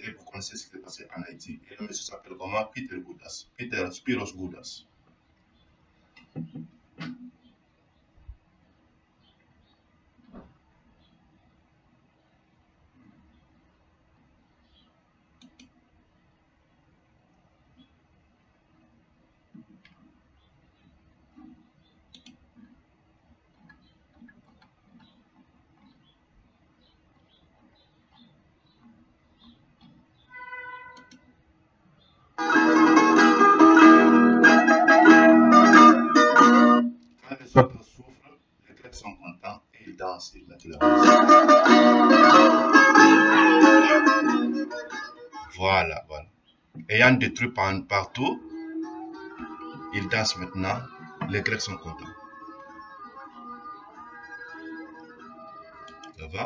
Et vous connaissez ce qui s'est passé en Haïti. Et le monsieur s'appelle comment? Peter Goudas. Peter Spiros Goudas. Quand les autres souffrent, les Grecs sont contents et ils dansent, ils mettent leur musique. Voilà. Ayant détruit partout, ils dansent maintenant. Les Grecs sont contents. Ça va?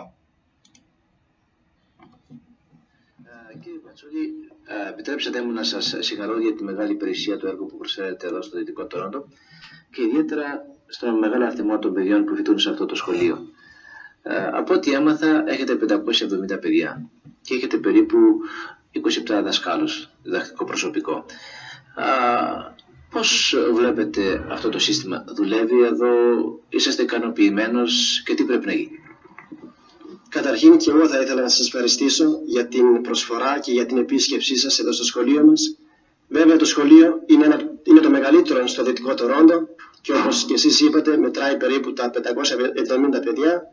Κύριε Πατσούλη, επιτρέψτε μου να σας συγχαρώ για τη μεγάλη υπηρεσία του έργου που προσφέρετε εδώ στο Δυτικό Τορόντο και ιδιαίτερα στον μεγάλο αριθμό των παιδιών που φοιτούν σε αυτό το σχολείο. Από ό,τι έμαθα, έχετε 570 παιδιά και έχετε περίπου 27 δασκάλους, διδακτικό προσωπικό. Πώς βλέπετε αυτό το σύστημα? Δουλεύει εδώ? Είσαστε ικανοποιημένος και τι πρέπει να γίνει? Καταρχήν και εγώ θα ήθελα να σας ευχαριστήσω για την προσφορά και για την επίσκεψή σας εδώ στο σχολείο μας. Βέβαια το σχολείο είναι το μεγαλύτερο στο Δυτικό Τορόντο και όπως και εσείς είπατε μετράει περίπου τα 570 παιδιά.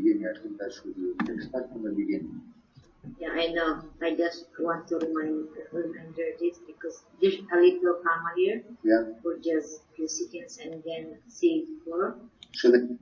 beginning. I think that's what you would expect from the beginning. Yeah, I know. I just want to remind this because there's a little comma here. Yeah. For just a few seconds and then save for. So the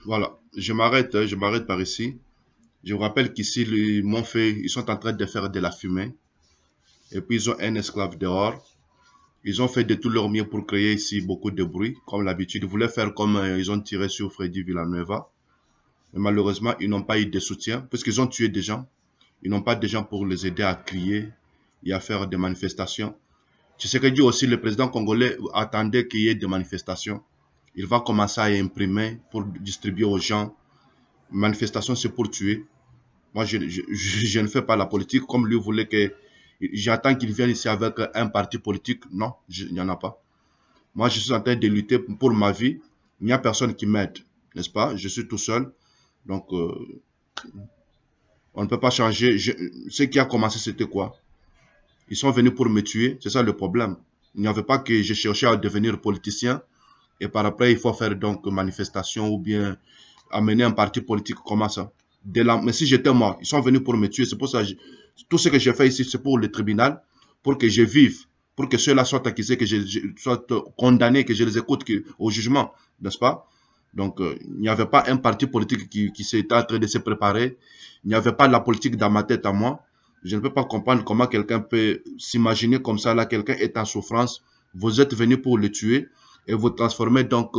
Voilà, je m'arrête par ici. Je vous rappelle qu'ici, ils sont en train de faire de la fumée. Et puis, ils ont un esclave dehors. Ils ont fait de tout leur mieux pour créer ici beaucoup de bruit, comme l'habitude. Ils voulaient faire comme ils ont tiré sur Freddy Villanueva. Mais malheureusement, ils n'ont pas eu de soutien, puisqu'ils ont tué des gens. Ils n'ont pas de gens pour les aider à crier et à faire des manifestations. Tshisekedi aussi, le président congolais, attendait qu'il y ait des manifestations. Il va commencer à imprimer pour distribuer aux gens. Manifestation, c'est pour tuer. Moi, je ne fais pas la politique comme lui voulait que... J'attends qu'il vienne ici avec un parti politique. Non, il n'y en a pas. Moi, je suis en train de lutter pour ma vie. Il n'y a personne qui m'aide, n'est-ce pas? Je suis tout seul. Donc, on ne peut pas changer. Ce qui a commencé, c'était quoi? Ils sont venus pour me tuer. C'est ça le problème. Il n'y avait pas que je cherchais à devenir politicien. Et par après, il faut faire donc manifestation ou bien amener un parti politique. Comment ça? Mais si j'étais mort, ils sont venus pour me tuer. C'est pour ça que tout ce que j'ai fait ici, c'est pour le tribunal, pour que je vive, pour que ceux-là soient accusés, que je sois condamné, que je les écoute au jugement, n'est-ce pas? Donc, il n'y avait pas un parti politique qui s'était en train de se préparer. Il n'y avait pas la politique dans ma tête à moi. Je ne peux pas comprendre comment quelqu'un peut s'imaginer comme ça, là, quelqu'un est en souffrance. Vous êtes venu pour le tuer et vous transformez donc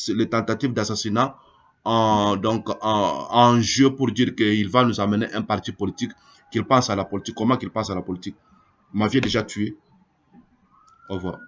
les tentatives d'assassinat en jeu pour dire qu'il va nous amener un parti politique, qu'il pense à la politique. Comment qu'il pense à la politique? Vous m'aviez déjà tué. Au revoir.